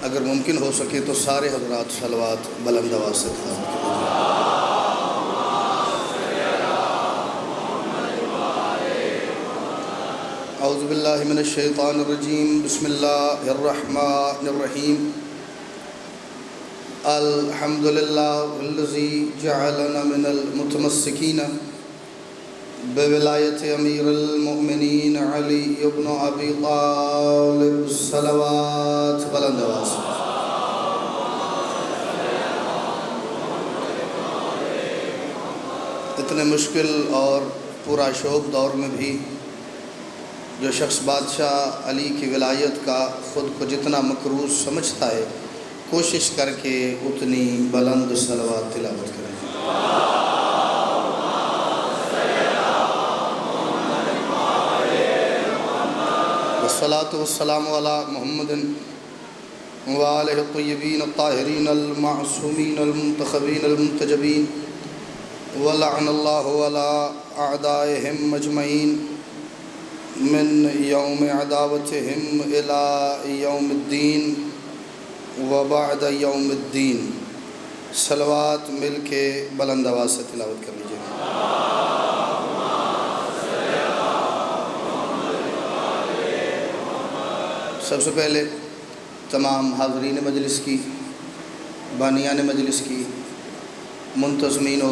اگر ممکن ہو سکے تو سارے حضرات صلوات بلند آواز سے تلاوت کریں۔ اعوذ باللہ من الشیطان الرجیم، بسم اللہ الرحمن الرحیم۔ الحمد للہ الذی جعلنا من المتمسکین بولایت امیر المؤمنین علی ابن ابی طالب، صلوات بلند آواز۔ اتنے مشکل اور پورا شوق دور میں بھی جو شخص بادشاہ علی کی ولایت کا خود کو جتنا مکروز سمجھتا ہے، کوشش کر کے اتنی بلند صلوات تلاوت کریں۔ والصلاة والسلام علی محمد وآلہ الطیبین الطاہرین المعصومین المنتخبین المنتجبین، ولعن اللہ علی اعدائہم اجمعین من یوم عداوتہم الی یوم الدین وبعد یوم الدین۔ صلوات مل کے بلند آواز سے تلاوت کر لیجیے۔ سب سے پہلے تمام حاضرین مجلس کی، بانیان مجلس کی، منتظمین و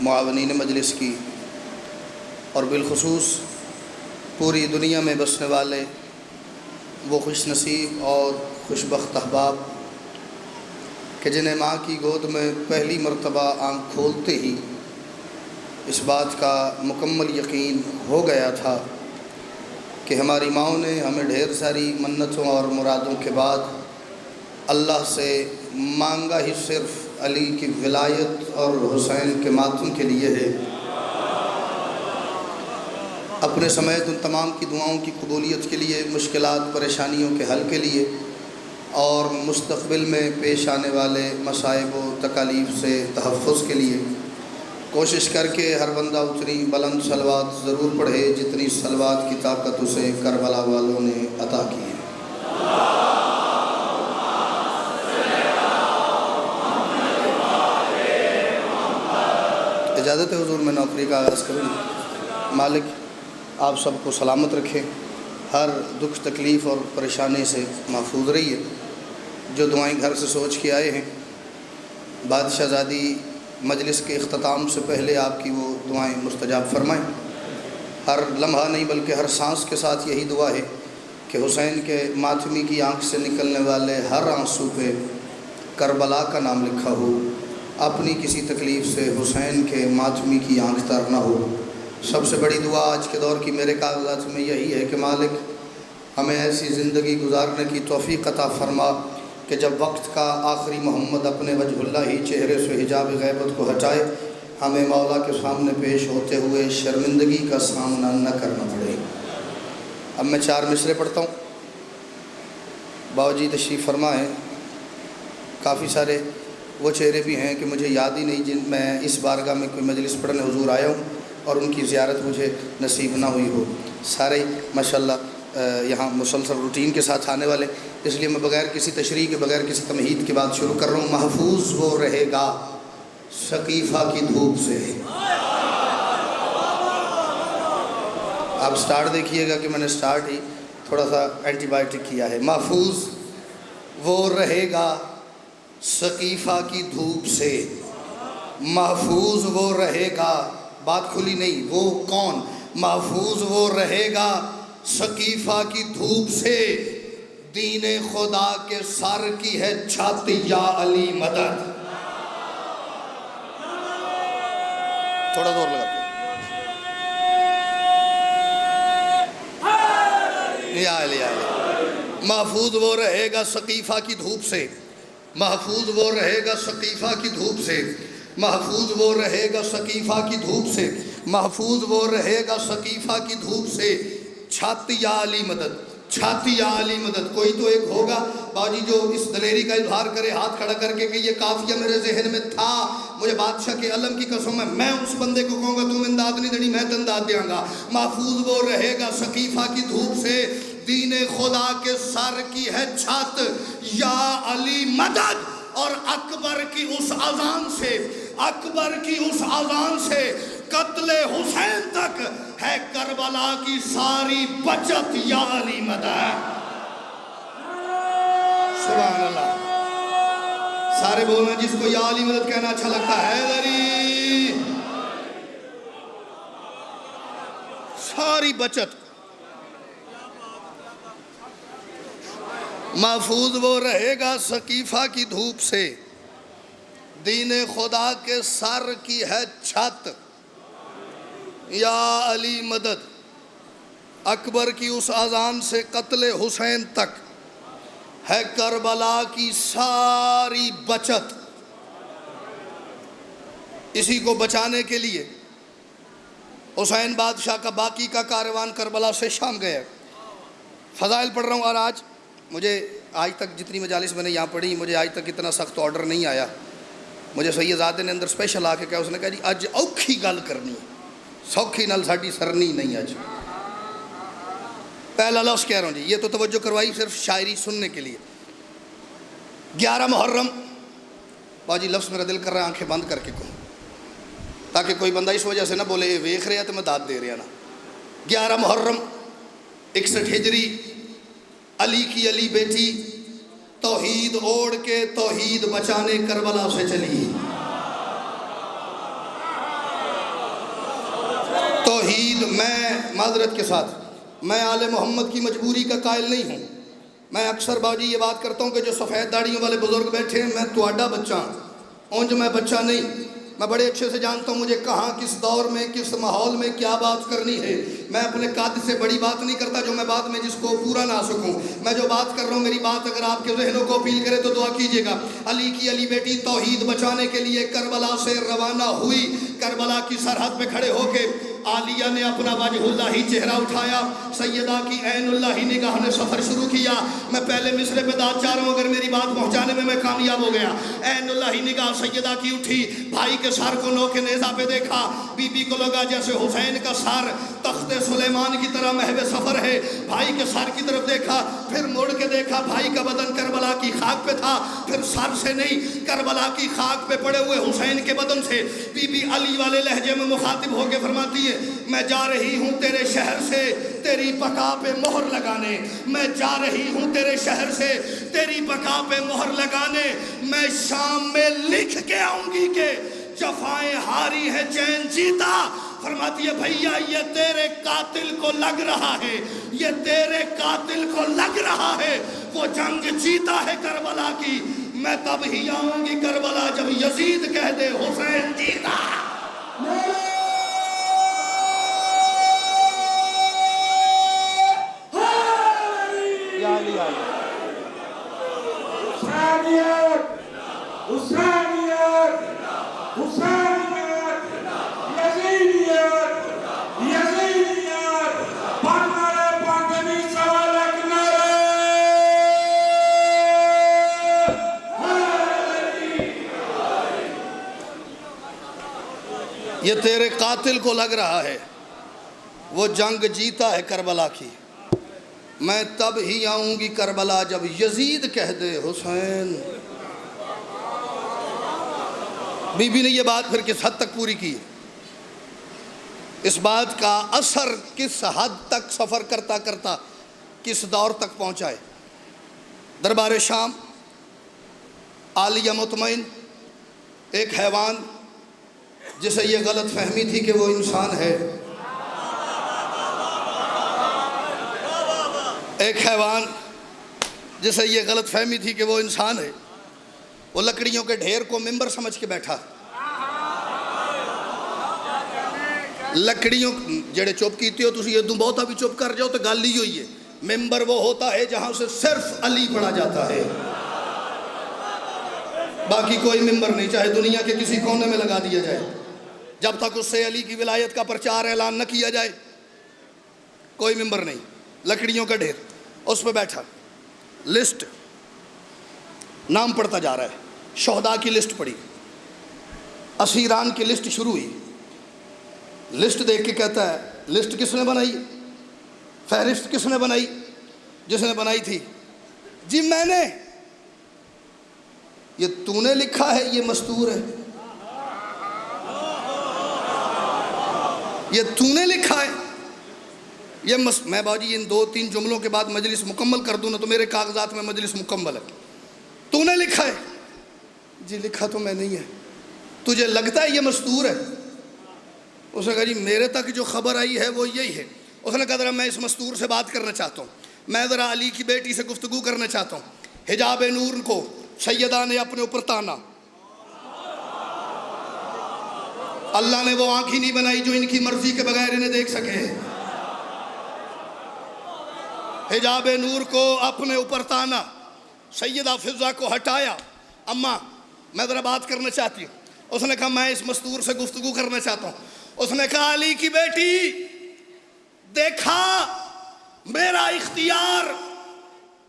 معاونین مجلس کی، اور بالخصوص پوری دنیا میں بسنے والے وہ خوش نصیب اور خوشبخت احباب کہ جنہیں ماں کی گود میں پہلی مرتبہ آنکھ کھولتے ہی اس بات کا مکمل یقین ہو گیا تھا کہ ہماری ماؤں نے ہمیں ڈھیر ساری منتوں اور مرادوں کے بعد اللہ سے مانگا ہی صرف علی کی ولایت اور حسین کے ماتم کے لیے ہے۔ اپنے سمیت ان تمام کی دعاؤں کی قبولیت کے لیے، مشکلات پریشانیوں کے حل کے لیے، اور مستقبل میں پیش آنے والے مصائب و تکالیف سے تحفظ کے لیے کوشش کر کے ہر بندہ اتنی بلند صلوات ضرور پڑھے جتنی صلوات کی طاقت اسے کربلا والوں نے عطا کی ہے۔ اجازت ہے حضور میں نوکری کا آغاز کروں۔ مالک آپ سب کو سلامت رکھے، ہر دکھ تکلیف اور پریشانی سے محفوظ رہیے۔ جو دعائیں گھر سے سوچ کے آئے ہیں، بادشاہ زادی مجلس کے اختتام سے پہلے آپ کی وہ دعائیں مستجاب فرمائیں۔ ہر لمحہ نہیں بلکہ ہر سانس کے ساتھ یہی دعا ہے کہ حسین کے ماتمی کی آنکھ سے نکلنے والے ہر آنسو پہ کربلا کا نام لکھا ہو، اپنی کسی تکلیف سے حسین کے ماتمی کی آنکھ تر نہ ہو۔ سب سے بڑی دعا آج کے دور کی میرے کاغذات میں یہی ہے کہ مالک ہمیں ایسی زندگی گزارنے کی توفیق عطا فرما کہ جب وقت کا آخری محمد اپنے وجہ اللہ ہی چہرے سے حجاب غیبت کو ہٹائے، ہمیں مولا کے سامنے پیش ہوتے ہوئے شرمندگی کا سامنا نہ کرنا پڑے۔ اب میں 4 مصرے پڑھتا ہوں، باوجی تشریف فرمائیں۔ کافی سارے وہ چہرے بھی ہیں کہ مجھے یاد ہی نہیں، جن میں اس بارگاہ میں کوئی مجلس پڑھنے حضور آیا ہوں اور ان کی زیارت مجھے نصیب نہ ہوئی ہو۔ سارے ماشاءاللہ یہاں مسلسل روٹین کے ساتھ آنے والے، اس لیے میں بغیر کسی تشریح کے، بغیر کسی تمہید کے بعد شروع کر رہا ہوں۔ محفوظ وہ رہے گا سقیفہ کی دھوپ سے۔ آپ سٹارٹ دیکھیے گا کہ میں نے سٹارٹ ہی تھوڑا سا اینٹی بائیوٹک کیا ہے۔ محفوظ وہ رہے گا سقیفہ کی دھوپ سے، محفوظ وہ رہے گا، بات کھلی نہیں، وہ کون؟ محفوظ وہ رہے گا سقیفہ کی دھوپ سے، دین خدا کے سر کی ہے چھت، یا علی مدد۔ تھوڑا زور لگاتے یا علی یا علی۔ محفوظ وہ رہے گا سقیفہ کی دھوپ سے، محفوظ وہ رہے گا سقیفہ کی دھوپ سے، محفوظ وہ رہے گا سقیفہ کی دھوپ سے، محفوظ وہ رہے گا سقیفہ کی دھوپ سے، چھت یا علی مدد، چھت یا علی مدد۔ کوئی تو ایک ہوگا باجی جو اس دلیری کا اظہار کرے ہاتھ کھڑا کر کے کہ یہ قافیہ میرے ذہن میں تھا، مجھے بادشاہ کے علم کی قسم ہے، میں اس بندے کو کہوں گا تم امداد نہیں دینی، میں تو امداد دیاں گا۔ محفوظ وہ رہے گا سقیفہ کی دھوپ سے، دین خدا کے سر کی ہے چھت، یا علی مدد. اور اکبر کی اس اذان سے، اکبر کی اس اذان سے قتل حسین تک ہے کربلا کی ساری بچت، یا علی مدد. سبحان اللہ. سارے بولنا جس کو یا علی مدد کہنا اچھا لگتا ہے. حیدری ساری بچت. محفوظ وہ رہے گا سقیفہ کی دھوپ سے، دین خدا کے سر کی ہے چھت، یا علی مدد. اکبر کی اس اذان سے قتل حسین تک ہے کربلا کی ساری بچت. اسی کو بچانے کے لیے حسین بادشاہ کا باقی کا کاروان کربلا سے شام گیا. فضائل پڑھ رہا ہوں، اور مجھے آج تک جتنی مجالس میں نے یہاں پڑھی، مجھے آج تک اتنا سخت آرڈر نہیں آیا. مجھے سیدزادے نے اندر اسپیشل آ کے کہا، اس نے کہا جی اج اوکھی گل کرنی، سوکھی نال ساڈی سرنی نہیں. اج پہلا لفظ کہہ رہا ہوں جی، یہ تو توجہ کروائی صرف شاعری سننے کے لیے. 11 محرم. باجی لفظ میرا دل کر رہا ہے آنکھیں بند کر کے کہوں، تاکہ کوئی بندہ اس وجہ سے نہ بولے ویکھ رہا تو میں داد دے رہا نا. 11 محرم 61 ہجری، علی کی علی بیٹی توحید اوڑھ کے توحید بچانے کربلا سے چلی. توحید، میں معذرت کے ساتھ میں آل محمد کی مجبوری کا قائل نہیں ہوں. میں اکثر باجی یہ بات کرتا ہوں کہ جو سفید داڑھیوں والے بزرگ بیٹھے ہیں، میں تواڈا بچہ ہوں، اونج میں بچہ نہیں. میں بڑے اچھے سے جانتا ہوں مجھے کہاں، کس دور میں، کس ماحول میں کیا بات کرنی ہے. میں اپنے قد سے بڑی بات نہیں کرتا جو میں بعد میں جس کو پورا نہ سکوں. میں جو بات کر رہا ہوں، میری بات اگر آپ کے ذہنوں کو اپیل کرے تو دعا کیجیے گا. علی کی علی بیٹی توحید بچانے کے لیے کربلا سے روانہ ہوئی. کربلا کی سرحد پہ کھڑے ہو کے عالیہ نے اپنا وجہ اللہ ہی چہرہ اٹھایا، سیدہ کی عین اللہ ہی نگاہ نے سفر شروع کیا. میں پہلے مصرے پہ داد چاہ رہا ہوں، اگر میری بات پہنچانے میں کامیاب ہو گیا. عین اللہ ہی نگاہ سیدہ کی اٹھی، بھائی کے سر کو نوک نیزہ پہ دیکھا. بی بی کو لگا جیسے حسین کا سر تخت سلیمان کی طرح محو سفر ہے. بھائی کے سر کی طرف دیکھا، پھر مڑ کے دیکھا، بھائی کا بدن کربلا کی خاک پہ تھا. پھر سر سے نہیں، کربلا کی خاک پہ پڑے ہوئے حسین کے بدن سے. بی بی علی والے لہجے میں مخاطب ہو کے فرماتی ہے، میں جا رہی ہوں تیرے شہر سے تیری بقا پہ مہر لگانے. میں جا رہی ہوں تیرے شہر سے تیری بقا پہ مہر لگانے. میں شام میں لکھ کے آؤں گی کہ جفائیں ہاری ہے چین جیتا. فرماتی ہے بھیا یہ تیرے قاتل کو لگ رہا ہے، یہ تیرے قاتل کو لگ رہا ہے، وہ جنگ جیتا ہے کربلا کی. میں تب ہی آؤں گی کربلا جب یزید کہہ دے حسین جیتا. حسینیت، حسینیت، حسینیت، یزیدیت، یزیدیت، بنارے پاندنی سوالک نرے. یہ تیرے قاتل کو لگ رہا ہے، وہ جنگ جیتا ہے کربلا کی. میں تب ہی آؤں گی کربلا جب یزید کہہ دے حسین. بی بی نے یہ بات پھر کس حد تک پوری کی؟ اس بات کا اثر کس حد تک سفر کرتا کرتا کس دور تک پہنچا ہے؟ دربار شام، عالیہ مطمئن، ایک حیوان جسے یہ غلط فہمی تھی کہ وہ انسان ہے. ایک حیوان جسے یہ غلط فہمی تھی کہ وہ انسان ہے، وہ لکڑیوں کے ڈھیر کو ممبر سمجھ کے بیٹھا. لکڑیوں جڑے چپ کیتے ہو تسی ادوں بہتا بھی چپ کر جاؤ تو گل ہی ہوئی ہے. ممبر وہ ہوتا ہے جہاں سے صرف علی پڑھا جاتا ہے، باقی کوئی ممبر نہیں، چاہے دنیا کے کسی کونے میں لگا دیا جائے. جب تک اس سے علی کی ولایت کا پرچار اعلان نہ کیا جائے کوئی ممبر نہیں. لکڑیوں کا ڈھیر، اس پہ بیٹھا، لسٹ نام پڑھتا جا رہا ہے. شہداء کی لسٹ پڑھی، اسیران کی لسٹ شروع ہوئی. لسٹ دیکھ کے کہتا ہے لسٹ کس نے بنائی، فہرست کس نے بنائی؟ جس نے بنائی تھی، جی میں نے، یہ تو نے لکھا ہے، یہ مستور ہے، یہ تو نے لکھا ہے، یہ میں باجی ان 2-3 جملوں کے بعد مجلس مکمل کر دوں نا تو میرے کاغذات میں مجلس مکمل ہے. تو نے لکھا ہے، جی لکھا تو میں نہیں ہے، تجھے لگتا ہے یہ مستور ہے؟ اس نے کہا جی میرے تک جو خبر آئی ہے وہ یہی ہے. اس نے کہا ذرا میں اس مستور سے بات کرنا چاہتا ہوں، میں ذرا علی کی بیٹی سے گفتگو کرنا چاہتا ہوں. حجاب نور کو سیدہ نے اپنے اوپر تانا. اللہ نے وہ آنکھ ہی نہیں بنائی جو ان کی مرضی کے بغیر انہیں دیکھ سکے. حجاب نور کو اپنے اوپر تانا، سیدہ فضہ کو ہٹایا. اماں میں ذرا بات کرنا چاہتی ہوں. اس نے کہا میں اس مستور سے گفتگو کرنا چاہتا ہوں. اس نے کہا علی کی بیٹی دیکھا میرا اختیار.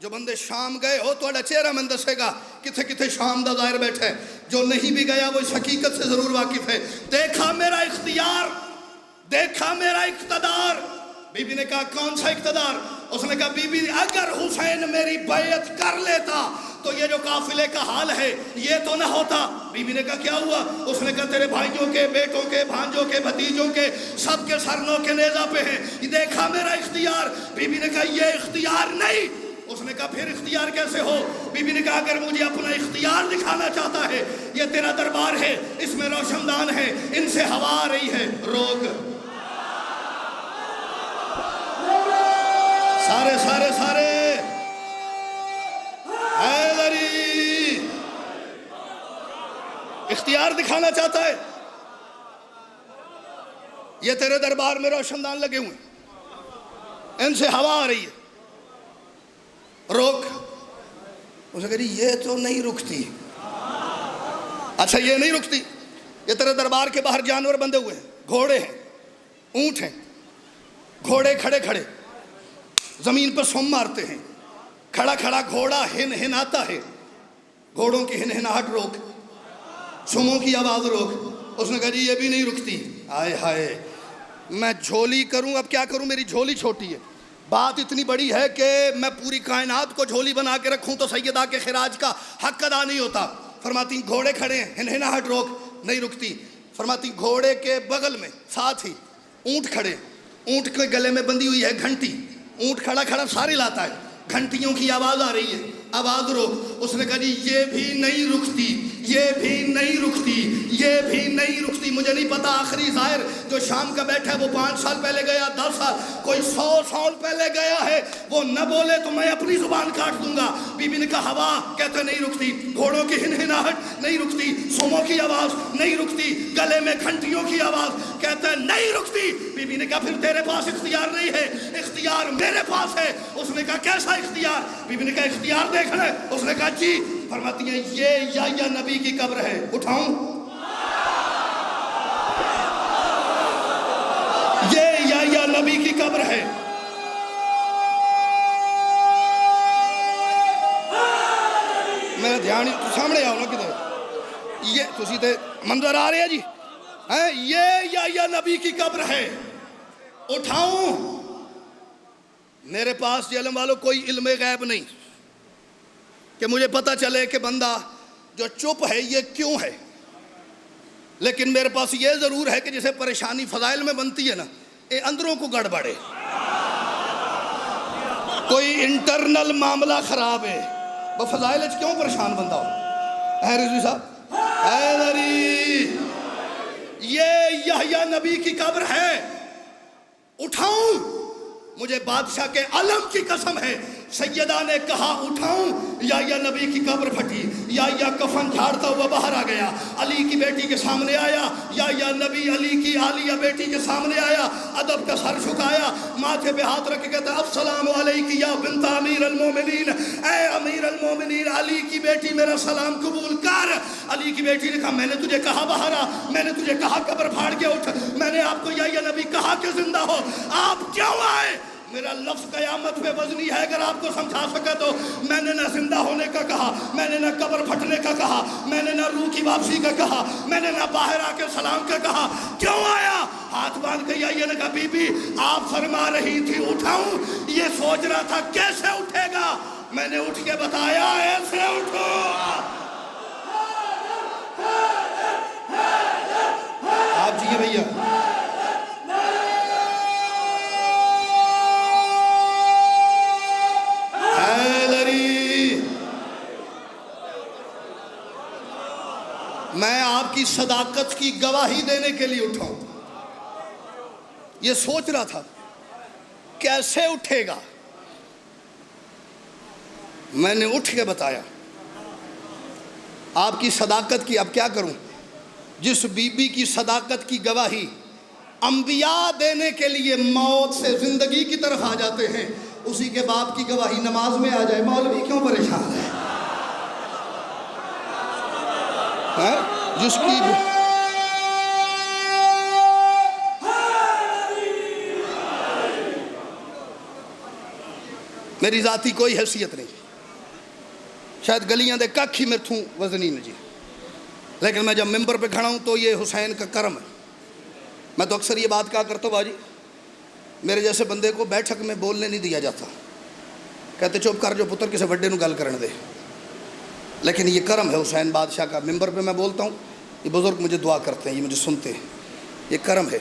جو بندے شام گئے ہو تو چہرہ میں دسے گا کتھے کتھے شام دا ظاہر بیٹھا ہے، جو نہیں بھی گیا وہ اس حقیقت سے ضرور واقف ہے. دیکھا میرا اختیار، دیکھا میرا اقتدار. بی بی نے کہا کون سا اقتدار؟ اس نے کہا بی بی اگر حسین میری بیعت کر لیتا تو یہ جو قافلے کا حال ہے یہ تو نہ ہوتا. بی بی نے کہا کیا ہوا؟ اس نے کہا تیرے بھائیوں کے، بیٹوں کے، بھانجوں کے، بھتیجوں کے سب کے سر نو کے نیزہ پہ ہیں. دیکھا میرا اختیار. بی بی نے کہا یہ اختیار نہیں. اس نے کہا پھر اختیار کیسے ہو؟ بی بی نے کہا اگر مجھے اپنا اختیار دکھانا چاہتا ہے، یہ تیرا دربار ہے، اس میں روشن دان ہے، ان سے ہوا آ رہی ہے، روک. سارے سارے سارے حیدری اختیار دکھانا چاہتا ہے، یہ تیرے دربار میں روشن دان لگے ہوئے، ان سے ہوا آ رہی ہے، روک. اسے کہا یہ تو نہیں رکتی. اچھا یہ نہیں رکتی، یہ تیرے دربار کے باہر جانور بندے ہوئے ہیں، گھوڑے ہیں، اونٹ ہیں. گھوڑے کھڑے کھڑے زمین پر سم مارتے ہیں، کھڑا کھڑا گھوڑا ہن ہناتا ہے. گھوڑوں کی ہن ہناہٹ روک، سموں کی آواز روک. اس نے کہا جی یہ بھی نہیں رکتی. آئے ہائے میں جھولی کروں، اب کیا کروں، میری جھولی چھوٹی ہے. بات اتنی بڑی ہے کہ میں پوری کائنات کو جھولی بنا کے رکھوں تو سیدہ کے خراج کا حق ادا نہیں ہوتا. فرماتی گھوڑے کھڑے ہیں، ہن ہناہٹ روک، نہیں رکتی. فرماتی گھوڑے کے بغل میں ساتھ ہی اونٹ کھڑے، اونٹ کے گلے میں بندھی ہوئی ہے گھنٹی. اونٹ کھڑا کھڑا سارے لاتا ہے، گھنٹیوں کی آواز آ رہی ہے، آواز روک. اس نے کہا جی یہ بھی نہیں رکتی، یہ بھی نہیں رکتی، یہ بھی نہیں رکتی. مجھے نہیں پتا آخری ظاہر جو شام کا بیٹھا ہے وہ 5 سال پہلے گیا، 10 سال، کوئی 100 سال پہلے گیا ہے، وہ نہ بولے تو میں اپنی زبان کاٹ دوں گا. بی بی نے کہا ہوا، کہتے نہیں رکتی. گھوڑوں کی ہن ہناہٹ نہیں رکتی، سوموں کی آواز نہیں رکتی، گلے میں گھنٹیوں کی آواز، کہتے نہیں رکتی. بی بی نے کہا پھر تیرے پاس اختیار نہیں ہے، اختیار میرے پاس ہے. اس نے کہا کیسا اختیار؟ بی بی نے کہا اختیار دیکھنا ہے. اس نے کہا جی. فرماتی ہیں یہ یا نبی کی قبر ہے، اٹھاؤں؟ یہ یا نبی کی قبر ہے. میرا دھیان سامنے آؤ نا کدھر، یہ تسی تے منظر آ رہے ہیں جی. یہ یا نبی کی قبر ہے، اٹھاؤں؟ میرے پاس جی علم والوں کوئی علم غیب نہیں کہ مجھے پتہ چلے کہ بندہ جو چپ ہے یہ کیوں ہے. لیکن میرے پاس یہ ضرور ہے کہ جسے پریشانی فضائل میں بنتی ہے نا، یہ اندروں کو گڑبڑے، کوئی انٹرنل معاملہ خراب ہے، وہ فضائل کیوں پریشان بندہ ہو. اے رضوی صاحب، اے دری، یہ یحییٰ نبی کی قبر ہے، اٹھاؤں؟ مجھے بادشاہ کے علم کی قسم ہے، سیدہ نے کہا اٹھاؤں؟ یا نبی کی قبر پھٹی، یا کفن جھاڑتا ہوا باہر آ گیا، علی کی بیٹی کے سامنے آیا. یا نبی علی کی عالیہ بیٹی کے سامنے آیا، ادب کا سر جھکایا، ماتھے پہ ہاتھ رکھ کے کہتا السلام علیک یا بنت امیر المومنین، اے امیر المومنین علی کی بیٹی میرا سلام قبول کر. علی کی بیٹی نے کہا میں نے تجھے کہا باہر آ، میں نے تجھے کہا قبر پھاڑ کے اٹھ، میں نے آپ کو یا نبی کہا کہ زندہ ہو، آپ کیوں آئے؟ میرا لفظ قیامت پہ وزنی ہے، اگر آپ کو سمجھا سکا تو میں نے نہ زندہ ہونے کا کہا، میں نے نہ قبر پھٹنے کا کہا، میں نے نہ روح کی واپسی کا کہا، میں نے نہ باہر آ کے سلام کا کہا. کیوں آیا؟ ہاتھ باندھ کے آئیے نے کہا بی بی آپ فرما رہی تھی اٹھاؤں، یہ سوچ رہا تھا کیسے اٹھے گا، میں نے اٹھ کے بتایا ایسے اٹھو۔ آپ جی بھیا حیدری، میں آپ کی صداقت کی گواہی دینے کے لیے اٹھاؤں۔ یہ سوچ رہا تھا کیسے اٹھے گا، میں نے اٹھ کے بتایا آپ کی صداقت کی۔ اب کیا کروں؟ جس بی بی کی صداقت کی گواہی انبیاء دینے کے لیے موت سے زندگی کی طرف آ جاتے ہیں، اسی کے باپ کی گواہی نماز میں آ جائے، مولوی کیوں پریشان ہے؟ جس کی میری ذاتی کوئی حیثیت نہیں، شاید گلیاں دے ککھ ہی میرے تھوں وزنی نہ جی، لیکن میں جب ممبر پہ کھڑا ہوں تو یہ حسین کا کرم ہے۔ میں تو اکثر یہ بات کہا کرتا ہوں باجی، میرے جیسے بندے کو بیٹھک میں بولنے نہیں دیا جاتا، کہتے چپ کر جو پتر کسے بڑے نو گل کرن دے، لیکن یہ کرم ہے حسین بادشاہ کا، ممبر پہ میں بولتا ہوں، یہ بزرگ مجھے دعا کرتے ہیں، یہ مجھے سنتے ہیں، یہ کرم ہے۔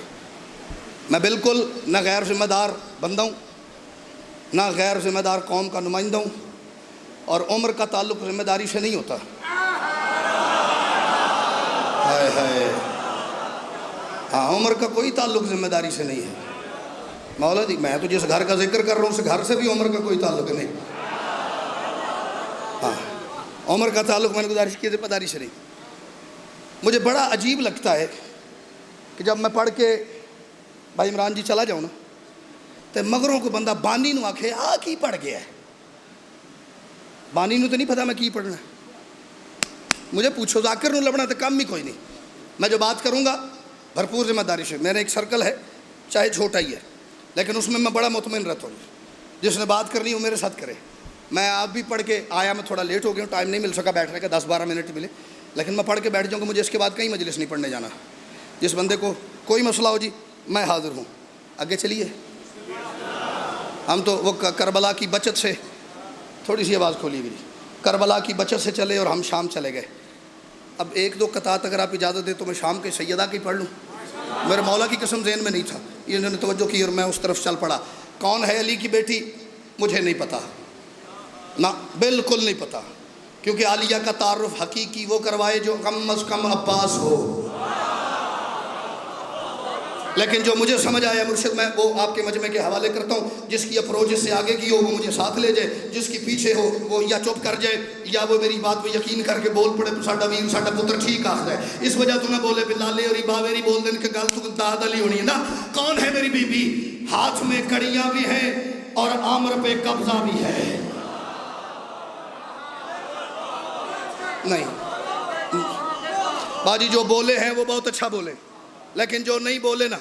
میں بالکل نہ غیر ذمہ دار بندہ ہوں، نہ غیر ذمہ دار قوم کا نمائندہ ہوں، اور عمر کا تعلق ذمہ داری سے نہیں ہوتا۔ ہائے ہائے، ہاں عمر کا کوئی تعلق ذمہ داری سے نہیں ہے مولا جی، میں تو جس گھر کا ذکر کر رہا ہوں اس گھر سے بھی عمر کا کوئی تعلق نہیں۔ ہاں عمر کا تعلق میں نے گزارش کی ذمہ داری سے نہیں۔ مجھے بڑا عجیب لگتا ہے کہ جب میں پڑھ کے بھائی عمران جی چلا جاؤں نا تو مگروں کو بندہ بانی نو آکھے آ کی پڑھ گیا ہے، بانی نو تو نہیں پتا میں کی پڑھنا ہے، مجھے پوچھو ذاکر نو لبنا تو کم ہی کوئی نہیں۔ میں جو بات کروں گا بھرپور ذمہ داری سے، میرا ایک سرکل ہے چاہے چھوٹا ہی ہے لیکن اس میں بڑا مطمئن رہتا ہوں، جس نے بات کرنی وہ میرے ساتھ کرے۔ میں آپ بھی پڑھ کے آیا، میں تھوڑا لیٹ ہو گیا ہوں، ٹائم نہیں مل سکا بیٹھنے کا، 10-12 منٹ ملے، لیکن میں پڑھ کے بیٹھ جاؤں گا، مجھے اس کے بعد کہیں مجلس نہیں پڑھنے جانا۔ جس بندے کو کوئی مسئلہ ہو جی میں حاضر ہوں، آگے چلیے۔ ہم تو وہ کربلا کی بچت سے تھوڑی سی آواز کھولی ہوئی، کربلا کی بچت سے چلے اور ہم شام چلے گئے۔ اب ایک دو قطعات اگر آپ اجازت دیں تو میں شام کے سیدہ کی پڑھ لوں، میرے مولا کی قسم ذہن میں نہیں تھا، یہ انہوں نے توجہ کی اور میں اس طرف چل پڑا۔ کون ہے علی کی بیٹی؟ مجھے نہیں پتا، نہ بالکل نہیں پتا، کیونکہ عالیہ کا تعارف حقیقی وہ کروائے جو کم از کم عباس ہو۔ لیکن جو مجھے سمجھ آیا مرشد، میں وہ آپ کے مجمع کے حوالے کرتا ہوں، جس کی اپروچ سے آگے کی ہو وہ مجھے ساتھ لے جائے، جس کی پیچھے ہو وہ یا چپ کر جائے یا وہ میری بات پہ یقین کر کے بول پڑے ساڈا ویر ساڈا پتر ٹھیک آخر ہے۔ اس وجہ تو نہ بولے بلالے اور باویری بول دیں کہ گل تو داد علی ہونی ہے نا۔ کون ہے میری بی بی؟ ہاتھ میں کڑیاں بھی ہیں اور عامر پہ قبضہ بھی ہے۔ نہیں باجی جو بولے ہیں وہ بہت اچھا بولے، لیکن جو نہیں بولے نا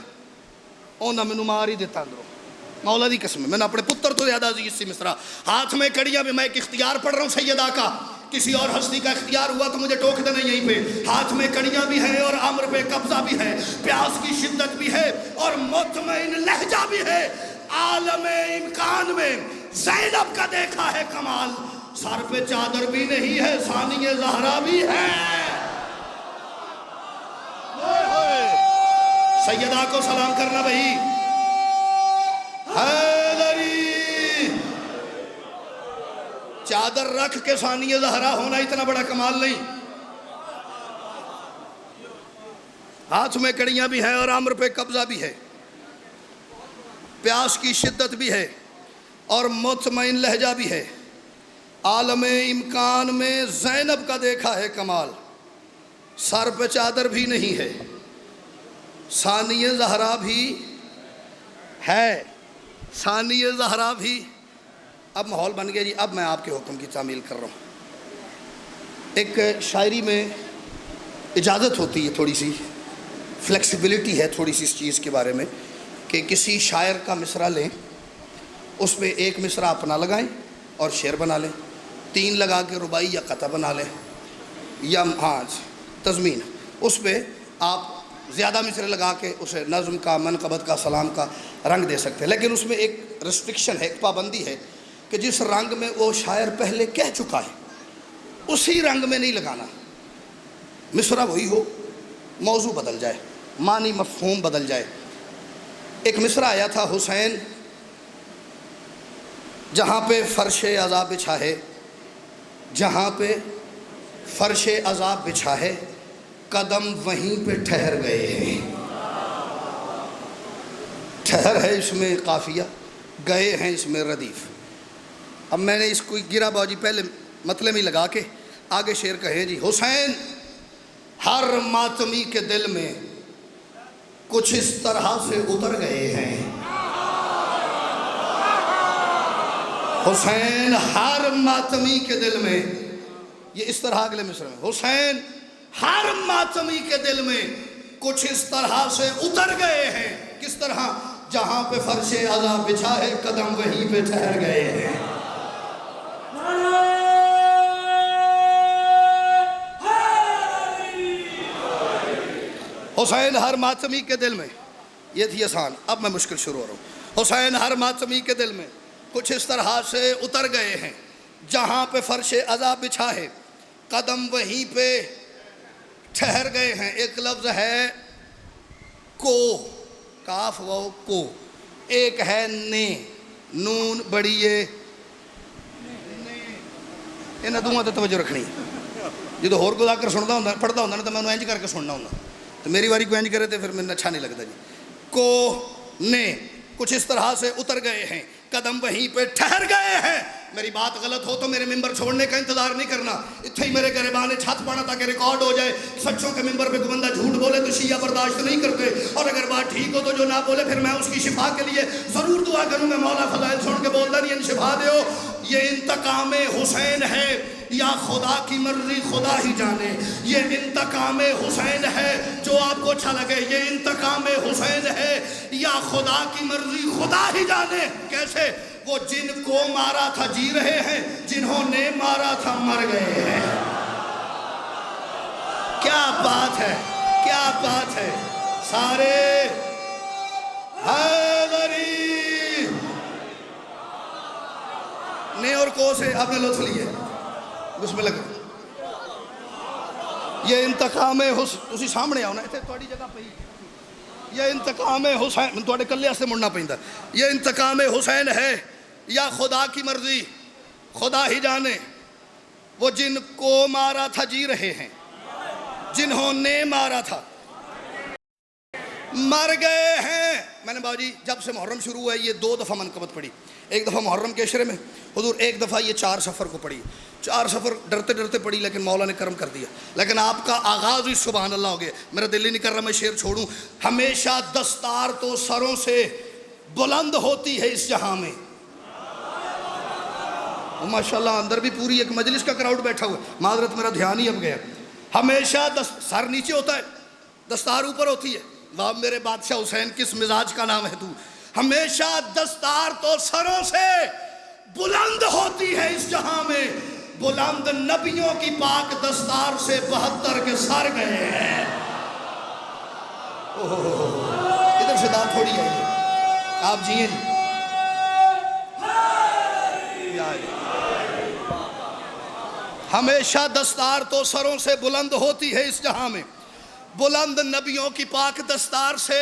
انہاں میں مار ہی دیتا اندروں، مولا دی قسم ہے۔ میں نے اپنے پتر تو زیادہ عزیز سی مصرع، ہاتھ میں کڑیاں بھی، میں ایک اختیار پڑھ رہا ہوں سیدہ کا، کسی اور ہستی کا اختیار ہوا تو مجھے ٹوک دینا یہیں پہ۔ ہاتھ میں کڑیاں بھی ہیں اور عمر پہ قبضہ بھی ہے، پیاس کی شدت بھی ہے اور مطمئن لہجہ بھی ہے۔ عالم امکان میں زینب کا دیکھا ہے کمال، سر پہ چادر بھی نہیں ہے، ثانی زہرا بھی ہے۔ سیدہ کو سلام کرنا بھائی۔ حیدری، چادر رکھ کے ثانی زہرا ہونا اتنا بڑا کمال نہیں۔ ہاتھ میں کڑیاں بھی ہیں اور عمر پہ قبضہ بھی ہے، پیاس کی شدت بھی ہے اور مطمئن لہجہ بھی ہے۔ عالم امکان میں زینب کا دیکھا ہے کمال، سر پہ چادر بھی نہیں ہے، ثانی زہرا بھی ہے، ثانی زہرا بھی۔ اب ماحول بن گیا جی، اب میں آپ کے حکم کی تعمیل کر رہا ہوں۔ ایک شاعری میں اجازت ہوتی ہے، تھوڑی سی فلیکسیبلٹی ہے تھوڑی سی اس چیز کے بارے میں کہ کسی شاعر کا مصرع لیں، اس پہ ایک مصرع اپنا لگائیں اور شعر بنا لیں، 3 لگا کے ربائی یا قطع بنا لیں، یا ہاں تضمین، اس پہ آپ زیادہ مصرے لگا کے اسے نظم کا، منقبت کا، سلام کا رنگ دے سکتے ہیں، لیکن اس میں ایک ریسٹرکشن ہے، ایک پابندی ہے کہ جس رنگ میں وہ شاعر پہلے کہہ چکا ہے اسی رنگ میں نہیں لگانا۔ مصرع وہی ہو، موضوع بدل جائے، معنی مفہوم بدل جائے۔ ایک مصرع آیا تھا، حسین جہاں پہ فرش عذاب بچھا ہے، جہاں پہ فرش عذاب بچھا ہے، قدم وہیں پہ ٹھہر گئے ہیں۔ ٹھہر ہے اس میں قافیہ، گئے ہیں اس میں ردیف۔ اب میں نے اس کو گرا باجی پہلے مطلب میں لگا کے آگے شعر کہیں جی، حسین ہر ماتمی کے دل میں کچھ اس طرح سے اتر گئے ہیں۔ حسین ہر ماتمی کے دل میں، یہ اس طرح اگلے مصرع میں، حسین ہر ماتمی کے دل میں کچھ اس طرح سے اتر گئے ہیں۔ کس طرح؟ جہاں پہ فرش عذاب بچھا ہے، قدم وہیں پہ ٹھہر گئے ہیں۔ حسین ہر ماتمی کے دل میں، یہ تھی آسان، اب میں مشکل شروع ہو رہا ہوں۔ حسین ہر ماتمی کے دل میں کچھ اس طرح سے اتر گئے ہیں، جہاں پہ فرش عذاب بچھا ہے، قدم وہیں پہ ٹھہر گئے ہیں۔ ایک لفظ ہے کو، کاف و کو، ایک ہے نے، نون بڑی ہے، انہیں دونوں تے توجہ رکھنی۔ جدو ہور کو جا کر سنتا ہوں پڑھتا ہوں نا تو میں انہیں انج کر کے سننا ہوں، تو میری واری کو انج کرے تو پھر میں اچھا نہیں لگتا جی۔ کو نے کچھ اس طرح سے اتر گئے ہیں، قدم وہیں پہ ٹھہر گئے ہیں۔ میری بات غلط ہو تو میرے ممبر چھوڑنے کا انتظار نہیں کرنا، اتھے ہی میرے گریبانے چھت پانا تاکہ ریکارڈ ہو جائے۔ سچوں کے ممبر پہ کوئی بندہ جھوٹ بولے تو شیعہ برداشت نہیں کرتے، اور اگر بات ٹھیک ہو تو جو نہ بولے پھر میں اس کی شفا کے لیے ضرور دعا کروں گا، مولا فضائل سن کے بولتا نہیں، ان شفا دے ہو۔ یہ انتقام حسین ہے یا خدا کی مرضی خدا ہی جانے، یہ انتقام حسین ہے، جو آپ کو اچھا لگے، یہ انتقام حسین ہے یا خدا کی مرضی خدا ہی جانے۔ کیسے؟ وہ جن کو مارا تھا جی رہے ہیں، جنہوں نے مارا تھا مر گئے ہیں۔ کیا بات ہے، کیا بات ہے، سارے حیدری نے اور کو سے آپ نے لطف لیے، بسم اللہ کرو۔ یہ انتقام حسین، اسی سامنے آؤ نا، اتنے توڑی جگہ پہ، یہ انتقام حسین، میں توڑے کلے سے مڑنا پہندا، یہ انتقام حسین ہے یا خدا کی مرضی خدا ہی جانے۔ وہ جن کو مارا تھا جی رہے ہیں، جنہوں نے مارا تھا مر گئے ہیں۔ میں نے باجی جب سے محرم شروع ہوا ہے یہ 2 دفعہ منقبت پڑھی، ایک دفعہ محرم کے عشرے میں حضور، ایک دفعہ یہ 4 صفر کو پڑھی۔ 4 صفر ڈرتے ڈرتے پڑھی لیکن مولا نے کرم کر دیا، لیکن آپ کا آغاز ہی سبحان اللہ ہو گیا۔ میرا دل ہی نہیں کر رہا میں شعر چھوڑوں۔ ہمیشہ دستار تو سروں سے بلند ہوتی ہے اس جہاں میں۔ ماشاءاللہ اندر بھی پوری ایک مجلس کا کراؤڈ بیٹھا ہوا ہے، معذرت میرا دھیان ہی اب گیا۔ ہمیشہ سر نیچے ہوتا ہے، دستار اوپر ہوتی ہے۔ واہ میرے بادشاہ حسین، کس مزاج کا نام ہے تو۔ ہمیشہ دستار تو سروں سے بلند ہوتی ہے اس جہاں میں، بلند نبیوں کی پاک دستار سے 72 کے سر گئے ہیں۔ ادھر سے داد تھوڑی آئیے، آپ جیئیں جی۔ ہمیشہ دستار تو سروں سے بلند ہوتی ہے اس جہاں میں، بلند نبیوں کی پاک دستار سے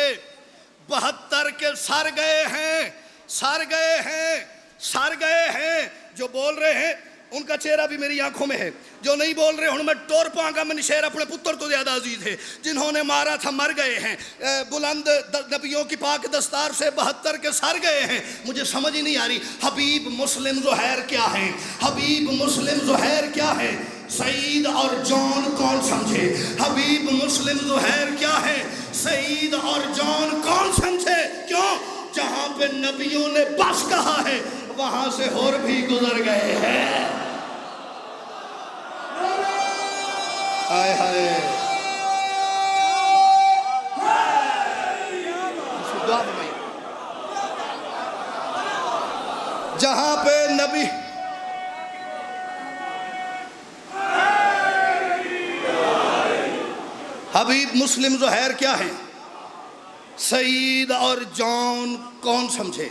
72 کے سر گئے ہیں، سر گئے ہیں، سر گئے ہیں۔ جو بول رہے ہیں ان کا چہرہ بھی میری آنکھوں میں ہے، جو نہیں بول رہے ہوں میں ٹور پاؤں گا، میں شعر اپنے پتر تو زیادہ عزیز ہے۔ جنہوں نے مارا تھا مر گئے ہیں، بلند نبیوں کی پاک دستار سے 72 کے سر گئے ہیں۔ مجھے سمجھ ہی نہیں آ رہی حبیب مسلم زہیر کیا ہیں، حبیب مسلم زہیر کیا ہیں، سعید اور جان کون سمجھے؟ حبیب مسلم زہیر کیا ہے، سعید اور جان کون سمجھے؟ کیوں؟ جہاں پہ نبیوں نے بس کہا ہے وہاں سے اور بھی گزر گئے ہیں۔ ہائے ہائے، دعا فرمائیے۔ جہاں پہ نبی حبیب مسلم زہیر کیا ہیں؟ سعید اور جان کون سمجھے؟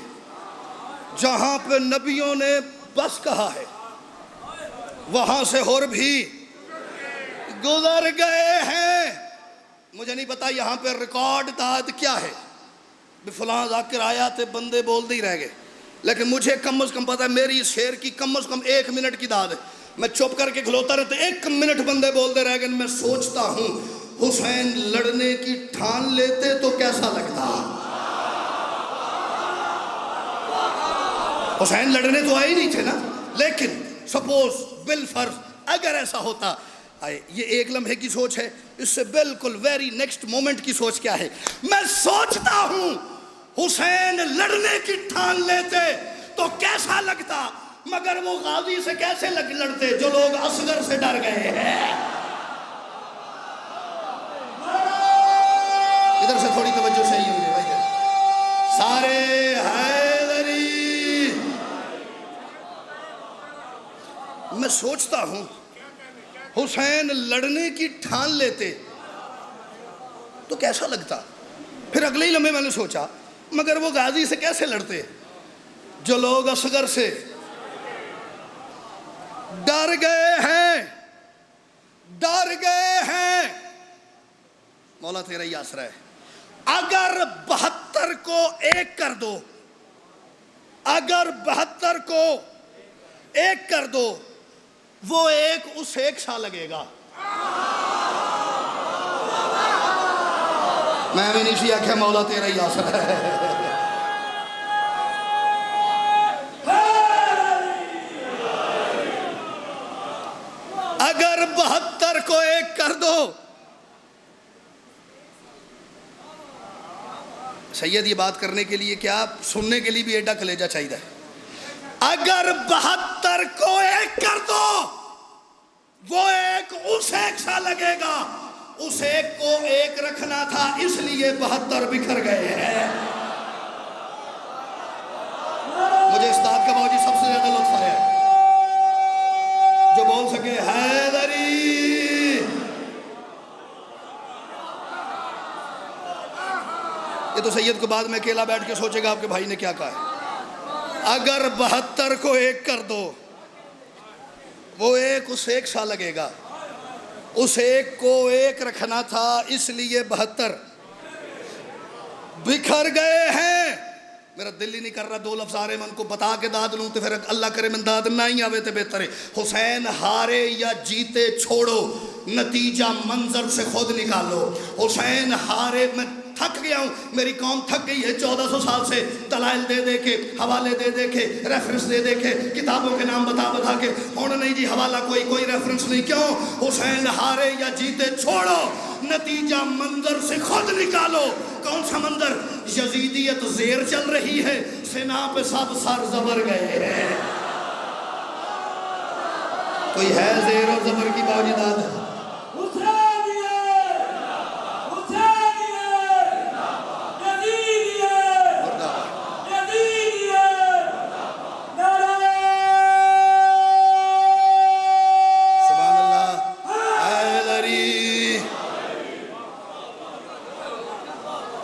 جہاں پہ نبیوں نے بس کہا ہے وہاں سے اور بھی گزر گئے ہیں۔ مجھے نہیں پتا یہاں پہ ریکارڈ داد کیا ہے، فلاں ذاکر آیا تھے بندے بولتے ہی رہ گئے، لیکن مجھے کم از کم پتا ہے میری اس شعر کی کم از کم 1 منٹ کی داد ہے۔ میں چپ کر کے کھلوتا رہتا 1 منٹ بندے بولتے رہ گئے۔ میں سوچتا ہوں حسین لڑنے کی ٹھان لیتے تو کیسا لگتا؟ حسین لڑنے تو آئے ہی نہیں تھے نا، لیکن سپوز بالفرض اگر ایسا ہوتا، یہ 1 لمحے کی سوچ ہے، اس سے بالکل ویری نیکسٹ مومنٹ کی سوچ کیا ہے؟ میں سوچتا ہوں حسین لڑنے کی ٹھان لیتے تو کیسا لگتا، مگر وہ غازی سے کیسے لڑتے جو لوگ اصغر سے ڈر گئے ہیں۔ ادھر سے تھوڑی توجہ چاہیے مجھے بھائی، سارے حیدری۔ میں سوچتا ہوں حسین لڑنے کی ٹھان لیتے تو کیسا لگتا، پھر اگلے ہی لمحے میں نے سوچا مگر وہ غازی سے کیسے لڑتے جو لوگ اصغر سے ڈر گئے ہیں، ڈر گئے ہیں۔ مولا تیرا ہی آسرا ہے۔ اگر 72 کو 1 کر دو، اگر 72 کو 1 کر دو، وہ 1 اس 1 سا لگے گا۔ میں بھی نہیں آکھیا مولا تیرا ہی آسرا ہے۔ اگر 72 کو 1 کر دو، سید یہ بات کرنے کے لیے کیا سننے کے لیے بھی ایڈا کلیجہ چاہیے۔ اگر 72 کو 1 کر دو، وہ 1 اس 1 سا لگے گا۔ اس 1 کو 1 رکھنا تھا، اس لیے 72 بکھر گئے ہیں۔ مجھے استاد کا بہت ہی سب سے زیادہ لطف آیا جو بول سکے حیدری۔ یہ تو سید کو بعد میں اکیلا بیٹھ کے سوچے گا آپ کے بھائی نے کیا کہا ہے۔ اگر 72 کو 1 کر دو، وہ 1 اس 1 سا لگے گا۔ اس 1 کو 1 رکھنا تھا، اس لیے 72 بکھر گئے ہیں۔ میرا دل ہی نہیں کر رہا 2 لفظ آ رہے میں ان کو بتا کے داد لوں تو پھر اللہ کرے من داد نہ ہی آوے تے بہتر ہے۔ حسین ہارے یا جیتے چھوڑو، نتیجہ منظر سے خود نکالو۔ حسین ہارے، میں تھک گیا ہوں، میری قوم تھک گئی ہے 1400 سال سے، دلائل دے دے کے، حوالے دے دے کے، ریفرنس دے دے کے، کتابوں کے نام بتا بتا کے، ہونا نہیں جی حوالہ کوئی ریفرنس نہیں۔ کیوں؟ حسین ہارے یا جیتے چھوڑو، نتیجہ منظر سے خود نکالو۔ کون سا منظر؟ یزیدیت زیر چل رہی ہے، سنا پہ سب سر زبر گئے ہیں۔ کوئی ہے زیر اور زبر کی باوجود؟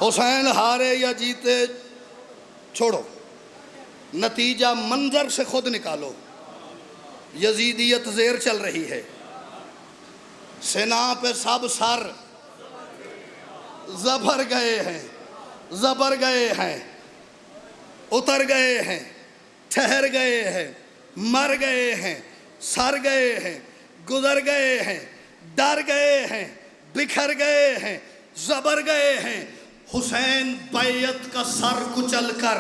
حسین ہارے یا جیتے چھوڑو، نتیجہ منظر سے خود نکالو۔ یزیدیت زیر چل رہی ہے، سنا پہ سب سر زبر گئے ہیں، زبر گئے ہیں، اتر گئے ہیں، ٹھہر گئے ہیں، مر گئے ہیں، سر گئے ہیں، گزر گئے ہیں، ڈر گئے ہیں، بکھر گئے ہیں، زبر گئے ہیں۔ حسین بیعت کا سر کچل کر،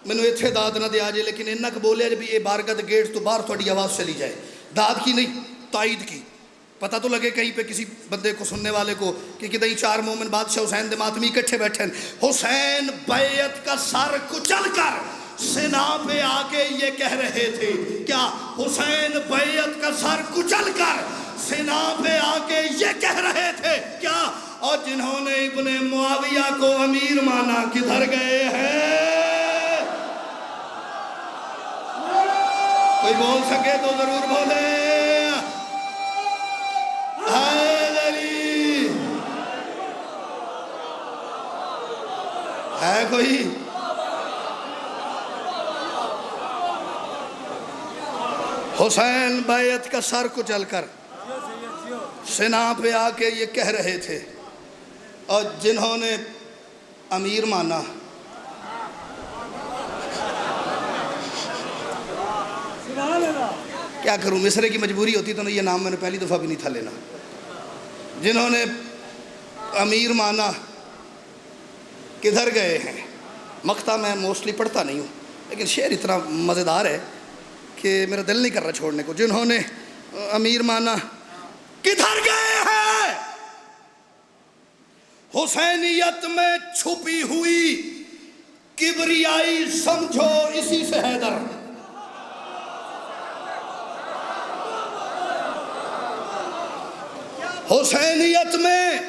میں نے اتھے داد نہ دیا جائے لیکن انک بولے جب یہ بارگاہ دے گیٹ تو باہر تھوڑی آواز چلی جائے، داد کی نہیں تائید کی، پتہ تو لگے کہیں پہ کسی بندے کو سننے والے کو کہ کدھیں 4 مومن بادشاہ حسین دے ماتمی کٹھے بیٹھے ہیں۔ حسین بیعت کا سر کچل کر سنا پہ آ کے یہ کہہ رہے تھے، کیا حسین بیعت کا سر کچل کر سنا پہ آ کے یہ کہہ رہے تھے کیا؟ اور جنہوں نے ابن معاویہ کو امیر مانا کدھر گئے ہیں؟ کوئی بول سکے تو ضرور بولے۔ حیدری کوئی؟ حسین بیعت کا سر کچل کر سنا پہ آ کے یہ کہہ رہے تھے، اور جنہوں نے امیر مانا، کیا کروں، مصرے کی مجبوری ہوتی تو یہ نام میں نے پہلی دفعہ بھی نہیں تھا لینا، جنہوں نے امیر مانا کدھر گئے ہیں؟ مقطع میں موسٹلی پڑھتا نہیں ہوں، لیکن شعر اتنا مزیدار ہے کہ میرا دل نہیں کر رہا چھوڑنے کو۔ جنہوں نے امیر مانا کدھر گئے ہیں؟ حسینیت میں چھپی ہوئی کبریائی سمجھو اسی سے حیدر۔ حسینیت میں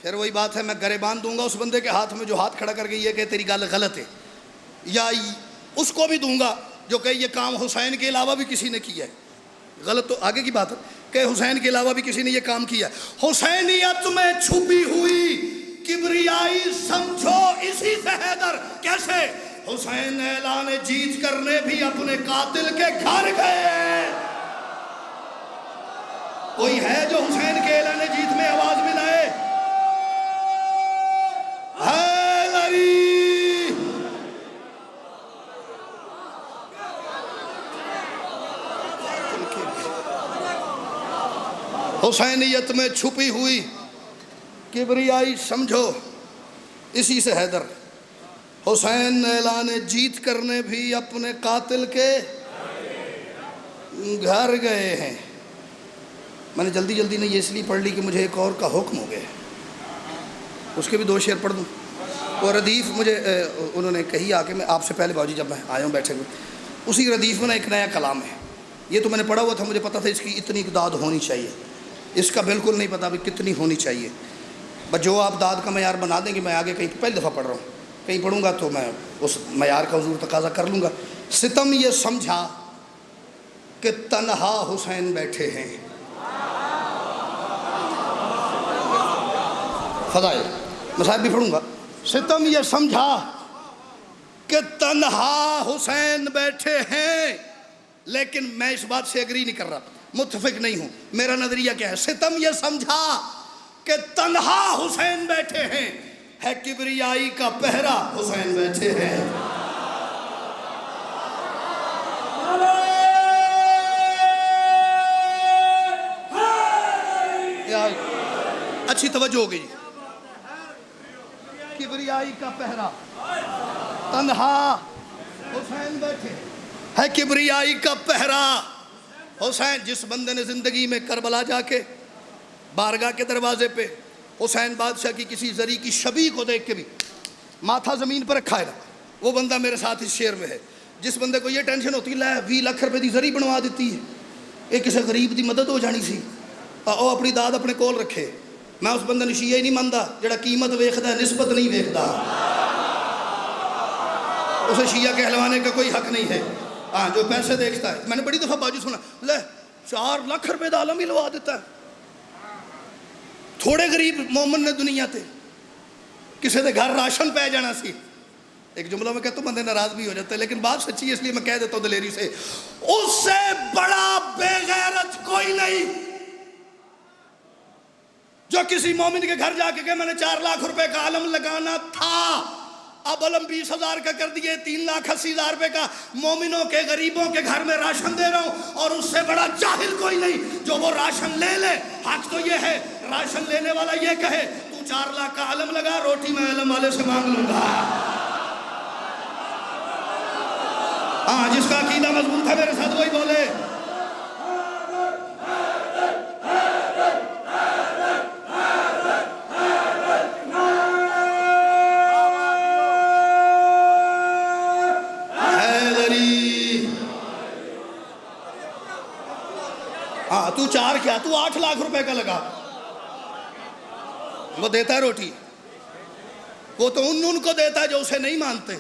پھر وہی بات ہے، میں گریبان دوں گا اس بندے کے ہاتھ میں جو ہاتھ کھڑا کر کے یہ کہ تیری گل غلط ہے، یا اس کو بھی دوں گا جو کہ یہ کام حسین کے علاوہ بھی کسی نے کیا ہے۔ غلط تو آگے کی بات ہے کہ حسین کے علاوہ بھی کسی نے یہ کام کیا ہے۔ حسینیت میں چھپی ہوئی کبریائی سمجھو اسی سے حیدر۔ کیسے؟ حسین اعلان جیت کرنے بھی اپنے قاتل کے گھر گئے۔ کوئی ہے جو حسین کے اعلان جیت میں آواز ملائے؟ حیدری! حسینیت میں چھپی ہوئی کبریائی سمجھو اسی سے حیدر۔ حسین اعلان جیت کرنے بھی اپنے قاتل کے گھر گئے ہیں۔ میں نے جلدی جلدی نے یہ اس لیے پڑھ لی کہ مجھے ایک اور کا حکم ہو گیا، اس کے بھی 2 شعر پڑھ دوں۔ اور ردیف مجھے انہوں نے کہی آ کے، میں آپ سے پہلے باجی جب میں آیا ہوں بیٹھے ہوئے، اسی ردیف میں نا ایک نیا کلام ہے۔ یہ تو میں نے پڑھا ہوا تھا، مجھے پتا تھا اس کی اتنی داد ہونی چاہیے، اس کا بالکل نہیں پتا بھی کتنی ہونی چاہیے، بس جو آپ داد کا معیار بنا دیں گے۔ میں آگے کہیں پہلی دفعہ پڑھ رہا ہوں، کہیں پڑھوں گا تو میں اس معیار کا حضور تقاضا کر لوں گا۔ ستم یہ سمجھا کہ تنہا حسین بیٹھے ہیں۔ فضائل مصائب بھی پڑھوں گا۔ ستم یہ سمجھا کہ تنہا حسین بیٹھے ہیں، لیکن میں اس بات سے اگری نہیں کر رہا، متفق نہیں ہوں۔ میرا نظریہ کیا ہے؟ ستم یہ سمجھا کہ تنہا حسین بیٹھے ہیں، ہے کبریائی کا پہرا حسین بیٹھے ہیں۔ اچھی توجہ ہو گئی۔ کبریائی کا پہرا تنہا حسین بیٹھے ہے، کبریائی کا پہرا حسین۔ جس بندے نے زندگی میں کربلا جا کے بارگاہ کے دروازے پہ حسین بادشاہ کی کسی زری کی شبیہ کو دیکھ کے بھی ماتھا زمین پر رکھا ہے نا، وہ بندہ میرے ساتھ اس شعر میں ہے۔ جس بندے کو یہ ٹینشن ہوتی ہے لے 20 لاکھ روپے دی زری بنوا دیتی ہے، یہ کسی غریب دی مدد ہو جانی سی، او اپنی داد اپنے کول رکھے۔ میں اس بندے نے شیعہ ہی نہیں ماندا جڑا قیمت ویکھدا ہے، نسبت نہیں ویکھدا۔ اسے شیعہ کہلوانے کا کوئی حق نہیں ہے، ہاں جو پیسے دیکھتا ہے۔ میں نے بڑی دفعہ باجو سنا، لے 4 لاکھ روپے دا عالم ہی لوا دیتا ہے۔ تھوڑے غریب مومن نے دنیا تے کسی دے گھر راشن پہ جانا سی، ایک جملہ میں کہتا ہوں بندے ناراض بھی ہو جاتے ہیں، لیکن بات سچی ہے اس لیے میں کہہ دیتا ہوں دلیری سے، اس سے بڑا بے غیرت کوئی نہیں جو کسی مومن کے گھر جا کے کہ میں نے 4 لاکھ روپے کا عالم لگانا تھا، اب علم 20,000 کا کر دیے، 3,80,000 روپے کا مومنوں کے غریبوں کے گھر میں راشن دے رہا ہوں، اور اس سے بڑا جاہل کوئی نہیں جو وہ راشن لے لے۔ حق تو یہ ہے راشن لینے والا یہ کہے تو 4 لاکھ کا عالم لگا، روٹی میں علم والے سے مانگ لوں گا۔ ہاں جس کا عقیدہ مضبوط ہے میرے ساتھ وہی بولے۔ ہاں تو 4 کیا، تو 8 لاکھ روپے کا لگا، وہ دیتا ہے روٹی، وہ تو ان کو دیتا ہے جو اسے نہیں مانتے۔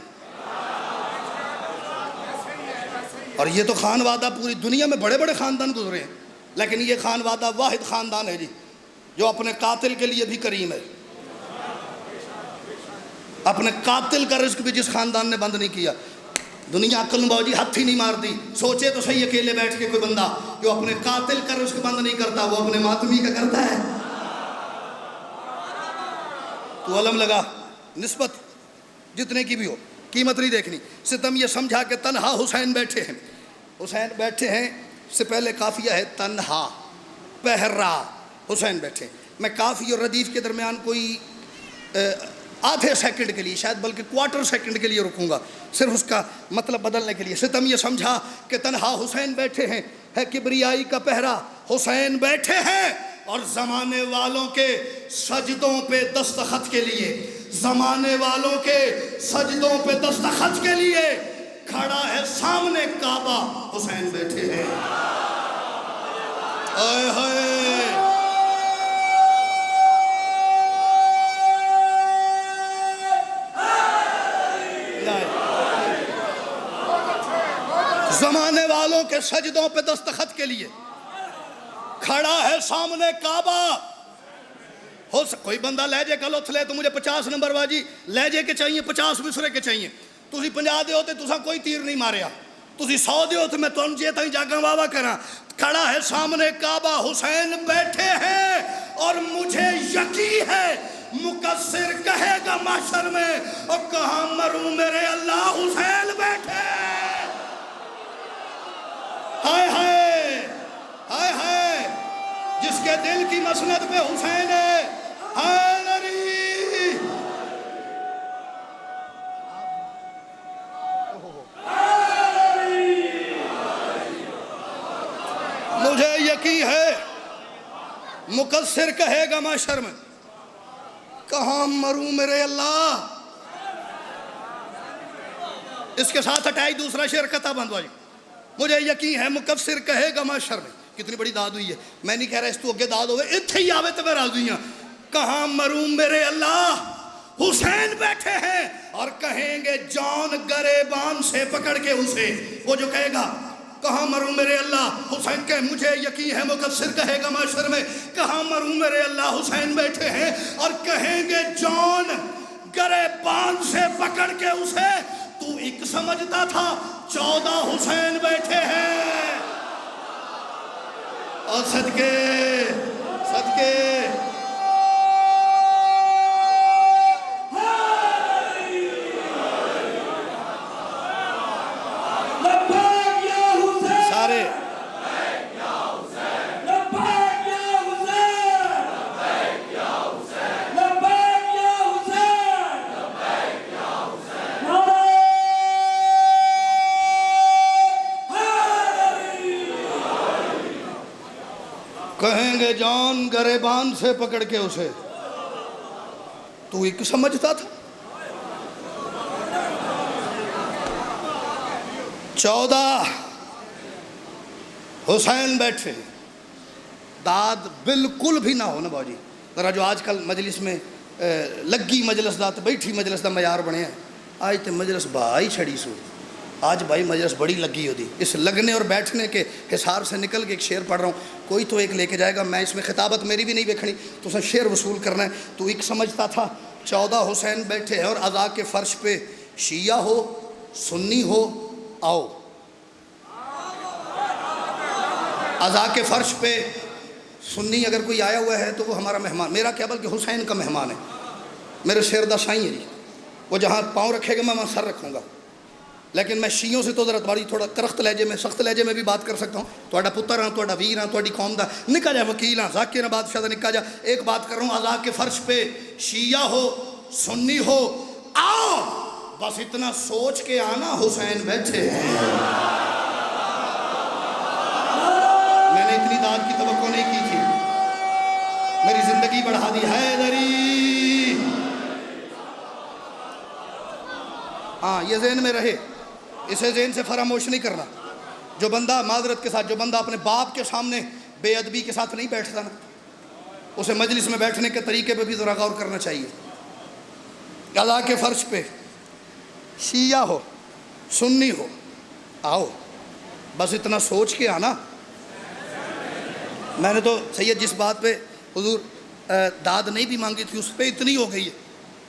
اور یہ تو خان وادہ پوری دنیا میں بڑے بڑے خاندان گزرے ہیں، لیکن یہ خان وادہ واحد خاندان ہے جی جو اپنے قاتل کے لیے بھی کریم ہے۔ اپنے قاتل کا رزق بھی جس خاندان نے بند نہیں کیا، دنیا عقل باؤ جی ہاتھ ہی نہیں مار دی. سوچے تو صحیح اکیلے بیٹھ کے کوئی بندہ جو اپنے قاتل کا رزق بند نہیں کرتا وہ اپنے ماتمی کا کرتا ہے. تو علم لگا، نسبت جتنے کی بھی ہو قیمت نہیں دیکھنی. ستم یہ سمجھا کہ تنہا حسین بیٹھے ہیں. حسین بیٹھے ہیں سے پہلے قافیہ ہے تنہا، پہرا حسین بیٹھے. میں قافیہ اور ردیف کے درمیان کوئی آدھے سیکنڈ کے لیے، شاید بلکہ کوارٹر سیکنڈ کے لیے رکوں گا، صرف اس کا مطلب بدلنے کے لیے. ستم یہ سمجھا کہ تنہا حسین بیٹھے ہیں، ہے کبریائی کا پہرا. حسین بیٹھے ہیں اور زمانے والوں کے سجدوں پہ دستخط کے لیے، زمانے والوں کے سجدوں پہ دستخط کے لیے کھڑا ہے سامنے کعبہ. حسین بیٹھے ہیں. اے ہائے زمانے والوں کے سجدوں پہ دستخط کے لیے کھڑا ہے سامنے کعبہ. کوئی بندہ لہجے کا لطف لے تو مجھے 50 نمبر باجی لہجے کے چاہیے، 50 مصرے کے چاہیے. تسی 50 دے ہوتے تساں کوئی تیر نہیں ماریا، تسی 100 دے ہوتے میں تن جے تائیں جاگاں واوا کراں. کھڑا ہے سامنے کعبہ، حسین بیٹھے ہیں اور مجھے یقین ہے مقصر کہے گا محشر میں اور کہاں مروں میرے اللہ حسین بیٹھے. ہائے ہائے ہائے ہائے جس کے دل کی مسند پہ حسین ہے. ہائے نری مجھے یقین ہے مقصر کہے گا محشر میں کہاں مروں میرے اللہ. اس کے ساتھ ہٹائی دوسرا شعر کتا بند واجی. مجھے یقین ہے مقصر کہے گا محشر میں. کتنی بڑی داد ہوئی ہے. میں نہیں کہہ رہا اس تو اگے داد ہوئے اتھے ہی آوے تو میں راضی ہوں. کہاں مروں میرے اللہ حسین بیٹھے ہیں اور کہیں گے جان گریبان سے پکڑ کے اسے. وہ جو کہے گا کہاں مروں میرے اللہ حسین کہ مجھے یقین ہے مقصر کہے گا محشر میں کہاں مروں میرے اللہ حسین بیٹھے ہیں اور کہیں گے جان گریبان سے پکڑ کے اسے. تو ایک سمجھتا تھا 14 حسین بیٹھے ہیں. اور صدقے صدقے سارے کہیں گے جان گریبان سے پکڑ کے اسے. تو ایک سمجھتا تھا 14 حسین بیٹھے. داد بالکل بھی نہ ہو نا باجی. ذرا جو آج کل مجلس میں لگی مجلس دا تو بیٹھی مجلس دا معیار بنے ہیں. آج تو مجلس بائی چھڑی سو. آج بھائی مجلس بڑی لگی ہوتی. اس لگنے اور بیٹھنے کے حسار سے نکل کے ایک شعر پڑھ رہا ہوں. کوئی تو ایک لے کے جائے گا. میں اس میں خطابت میری بھی نہیں دیکھنی تو اسے شعر وصول کرنا ہے. تو ایک سمجھتا تھا 14 حسین بیٹھے ہیں اور عزا کے فرش پہ شیعہ ہو سنی ہو آؤ. عزا کے فرش پہ سنی اگر کوئی آیا ہوا ہے تو وہ ہمارا مہمان. میرا کیا بلکہ حسین کا مہمان ہے. میرے شیر دا سائیں ہے جی. وہ جہاں پاؤں رکھے گا میں وہاں سر رکھوں گا. لیکن میں شیعوں سے تو ذرا بڑی تھوڑا کرخت لہجے میں سخت لہجے میں بھی بات کر سکتا ہوں. تھوڑا پتر ہاں تھوڑا ویر ہاں تھوڑی قوم دا نکا جا وکیل ہاں ذاکر بادشاہ دا نکا جا. ایک بات کر رہا ہوں عزا کے فرش پہ شیعہ ہو سنی ہو آؤ. بس اتنا سوچ کے آنا حسین بیٹھے ہیں. میں نے اتنی داد کی توقع نہیں کی تھی. میری زندگی بڑھا دی حیدری. ہاں یہ ذہن میں رہے. اسے ذہن سے فراموش نہیں کرنا. جو بندہ معذرت کے ساتھ جو بندہ اپنے باپ کے سامنے بے ادبی کے ساتھ نہیں بیٹھتا نا اسے مجلس میں بیٹھنے کے طریقے پہ بھی ذرا غور کرنا چاہیے. عزا کے فرش پہ شیعہ ہو سنی ہو آؤ. بس اتنا سوچ کے آنا. میں نے تو سید جس بات پہ حضور داد نہیں بھی مانگی تھی اس پہ اتنی ہو گئی ہے.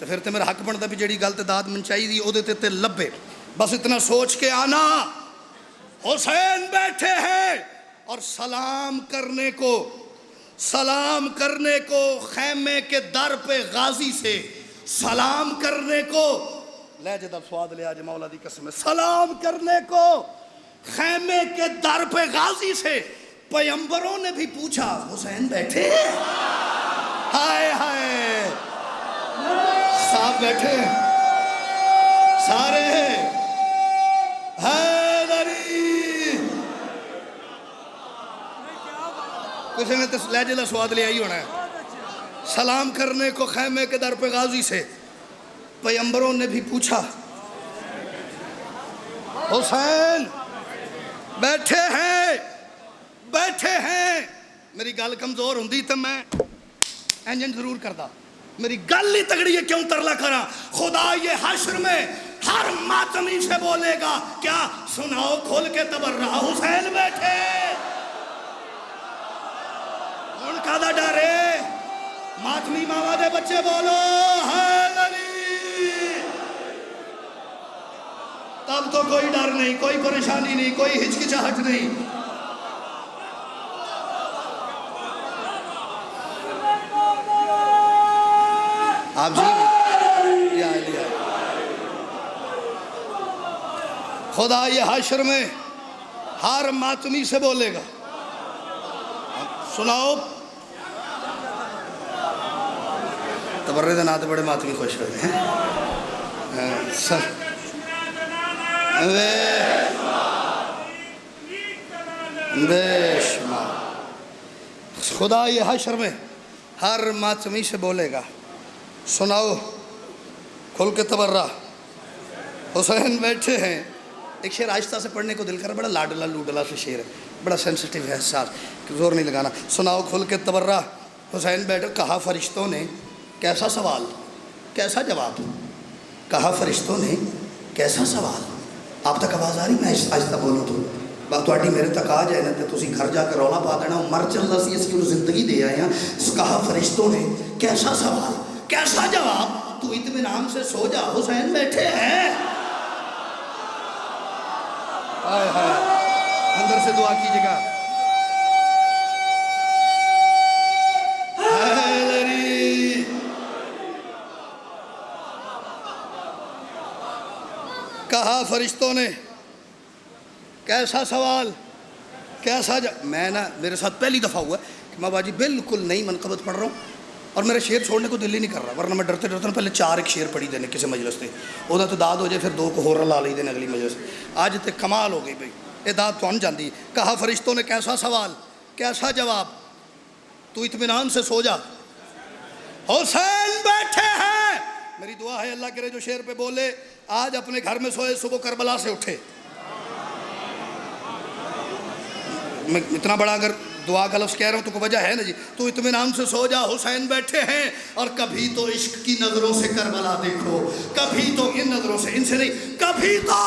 تو پھر تو میرا حق بنتا بھی جیڑی گل تے داد من چاہیے وہ تے لبے. بس اتنا سوچ کے آنا. حسین بیٹھے ہیں اور سلام کرنے کو خیمے کے در پہ غازی سے سلام کرنے کو لے جدہ سواد لے آج مولا دی قسم ہے. سلام کرنے کو خیمے کے در پہ غازی سے پیغمبروں نے بھی پوچھا حسین بیٹھے ہیں. ہائے ہائے صاحب بیٹھے سارے حیدری. کسی نے تو لہجے کا سواد لے آئی ہونا ہے. سلام کرنے کو خیمے کے در پہ غازی سے پیغمبروں نے بھی پوچھا حسین بیٹھے ہیں. میری گل کمزور ہوندی تو میں انجن ضرور کردا. میری گل ہی تگڑی ہے کیوں ترلا کرا. خدا یہ حشر میں ہر ماتمی سے بولے گا کیا سناؤ کھول کے تبرہ حسین بیٹھے. ان کا دا ڈرے ماتمی ماما دے بچے بولو حیدری. تب تو کوئی ڈر نہیں, کوئی پریشانی نہیں, کوئی ہچکچاہٹ نہیں. آپ جی یا علیہ. خدا یہ حشر میں ہر ماتمی سے بولے گا سناؤ. تبرے دے ناتے بڑے ماتمی خوش ہوئے ہیں. بے شمار. خدا یہ حشر میں ہر ماتمی سے بولے گا سناؤ کھل کے تبرہ حسین بیٹھے ہیں. ایک شعر آہستہ سے پڑھنے کو دل کر, بڑا لاڈلا لوڈلا سے شعر ہے, بڑا سینسٹیو ہے, احساس, زور نہیں لگانا. سناؤ کھل کے تبرہ حسین بیٹھے. کہا فرشتوں نے کیسا سوال کیسا جواب. کہا فرشتوں نے کیسا سوال. آپ تک آواز آ رہی میں آہستہ بولوں تو بات تھوڑی میرے تک آ جائے نا تو تسی گھر جا کے رولا پا دینا. مر چل رہا سی اس کی زندگی دے آئے ہیں. کہا فرشتوں نے کیسا سوال کیسا جواب. تو اطمینان سے سو جا حسین بیٹھے ہیں. ہائے ہائے اندر سے دعا کیجیے گا. حیدری کہا فرشتوں نے کیسا سوال کیسا میں نا میرے ساتھ پہلی دفعہ ہوا ہے کہ میں باجی بالکل نئی منقبت پڑھ رہا ہوں اور میرا شعر چھوڑنے کو دل ہی نہیں کر رہا, ورنہ میں ڈرتے پہلے 4 ایک شعر پڑھی دینے کسی مجلس سے. وہ تو داد ہو جائے پھر 2 کو ہور لا لی دینے اگلی مجلس. آج تے کمال ہو گئی بھائی, یہ داد تو ان جاندی. کہا فرشتوں نے کیسا سوال کیسا جواب. تو اطمینان سے سو جا حسین بیٹھے ہیں. میری دعا ہے اللہ کرے جو شعر پہ بولے آج اپنے گھر میں سوئے صبح کربلا سے اٹھے. میں اتنا بڑا اگر دعا کا لفظ کہہ رہا ہوں تو کوئی وجہ ہے نا جی. تو اطمینان سے سو جا حسین بیٹھے ہیں. اور کبھی تو عشق کی نظروں سے کربلا دیکھو, کبھی تو ان نظروں سے, ان سے نہیں, کبھی تو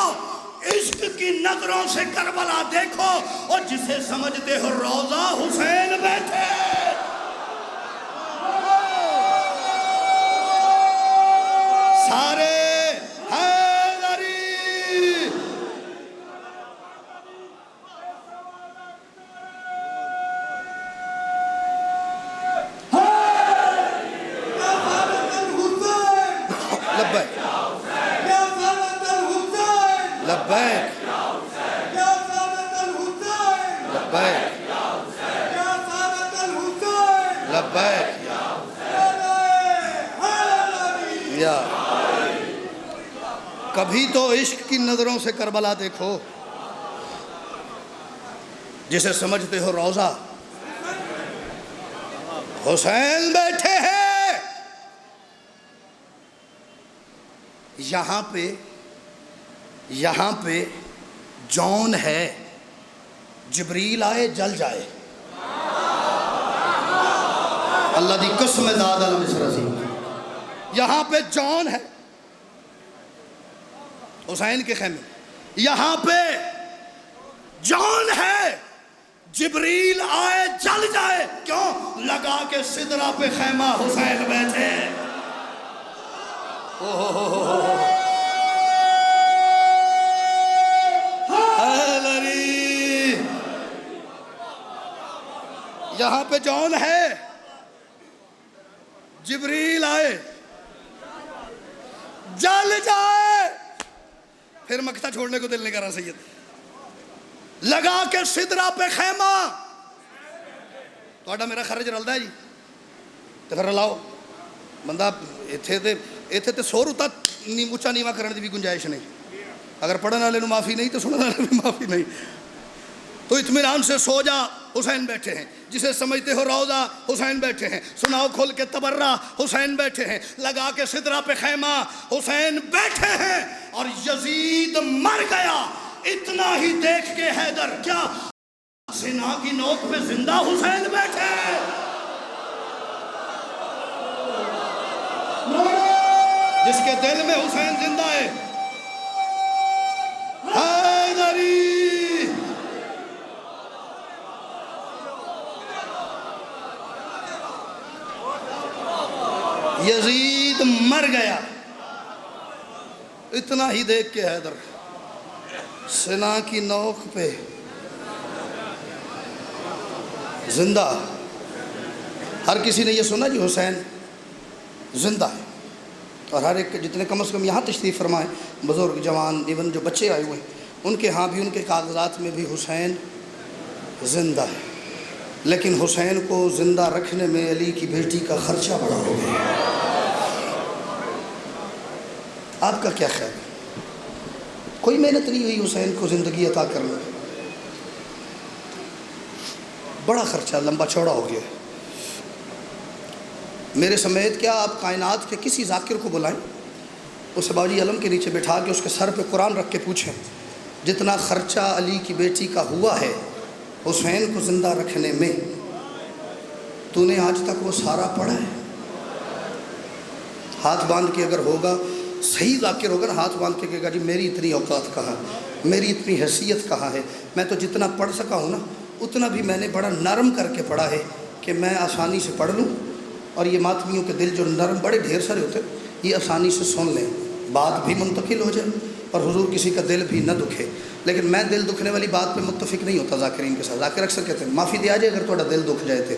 عشق کی نظروں سے کربلا دیکھو. اور جسے سمجھتے ہو روضہ حسین بیٹھے. سارے کبھی تو عشق کی نظروں سے کربلا دیکھو, جسے سمجھتے ہو روضہ حسین بیٹھے ہیں. یہاں پہ جون ہے, جبریل آئے جل جائے. اللہ دی قسم داد المصر سی. یہاں پہ جون ہے حسین کے خیمے, یہاں پہ جون ہے, جبریل آئے جل جائے. کیوں؟ لگا کے سدرہ پہ خیمہ حسین بیٹھے. یہاں پہ جون ہے، جبریل آئے، جل جائے، پھر مکہ چھوڑنے کو دل نہیں کر رہا سید، لگا کے سدرہ پہ خیمہ، تو میرا خرج رلدا ہے جی، تو پھر رلاؤ بندہ ایتھے تے سور ہوتا اچا نیواں کرنے دی بھی گنجائش نہیں، اگر پڑھنے والے نو معافی نہیں تو سننے والے بھی معافی نہیں، تو اطمینان سے سو جا، حسین بیٹھے ہیں، جسے سمجھتے ہو روضہ، حسین بیٹھے ہیں، سناؤ کھول کے تبرہ، حسین بیٹھے ہیں، لگا کے سدرہ پہ خیمہ، حسین بیٹھے ہیں، اور یزید مر گیا، اتنا ہی دیکھ کے حیدر کیا زنا کی نوک پہ زندہ حسین بیٹھے، جس کے دل میں حسین زندہ ہے، حیدری یزید مر گیا، اتنا ہی دیکھ کے حیدر سنا کی نوک پہ زندہ۔ ہر کسی نے یہ سنا جی حسین زندہ ہے، اور ہر ایک جتنے کم از کم یہاں تشریف فرمائے، بزرگ جوان ایون جو بچے آئے ہوئے ہیں، ان کے ہاں بھی ان کے کاغذات میں بھی حسین زندہ ہے، لیکن حسین کو زندہ رکھنے میں علی کی بیٹی کا خرچہ بڑا ہو گیا۔ آپ کا کیا خیال ہے؟ کوئی محنت نہیں ہوئی حسین کو زندگی عطا کرنے میں، بڑا خرچہ لمبا چوڑا ہو گیا۔ میرے سمیت کیا آپ کائنات کے کسی ذاکر کو بلائیں، اسے باجی علم کے نیچے بٹھا کے اس کے سر پہ قرآن رکھ کے پوچھیں، جتنا خرچہ علی کی بیٹی کا ہوا ہے حسین کو زندہ رکھنے میں، تو نے آج تک وہ سارا پڑھا ہے؟ ہاتھ باندھ کے اگر ہوگا، صحیح ذاکر ہوگا نا، ہاتھ باندھ کے کہے گا جی میری اتنی اوقات کہاں، میری اتنی حیثیت کہاں ہے، میں تو جتنا پڑھ سکا ہوں نا اتنا بھی میں نے بڑا نرم کر کے پڑھا ہے کہ میں آسانی سے پڑھ لوں، اور یہ ماتمیوں کے دل جو نرم بڑے ڈھیر سارے ہوتے ہیں، یہ آسانی سے سن لیں، بات بھی منتقل ہو جائے اور حضور کسی کا دل بھی نہ دکھے۔ لیکن میں دل دکھنے والی بات پہ متفق نہیں ہوتا ذاکرین کے ساتھ۔ ذاکر اکثر کہتے ہیں معافی دیا جائے اگر تھوڑا دل دکھ جائے تھے،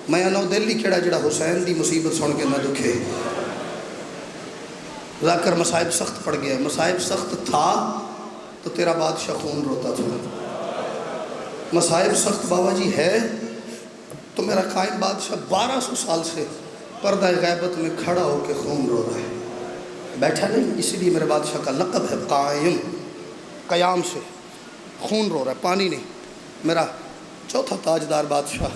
میں انہوں دل ہی کیڑا جڑا حسین دی مصیبت سن کے نہ دکھے۔ ذاکر مصائب سخت پڑ گیا، مصائب سخت تھا تو تیرا بادشاہ خون روتا تھا، مصائب سخت بابا جی ہے تو میرا قائم بادشاہ 1200 سال سے پردہ غیبت میں کھڑا ہو کے خون رو رہا ہے، بیٹھا نہیں، اسی لیے میرے بادشاہ کا لقب ہے قائم، قیام سے خون رو رہا ہے، پانی نہیں۔ میرا چوتھا تاجدار بادشاہ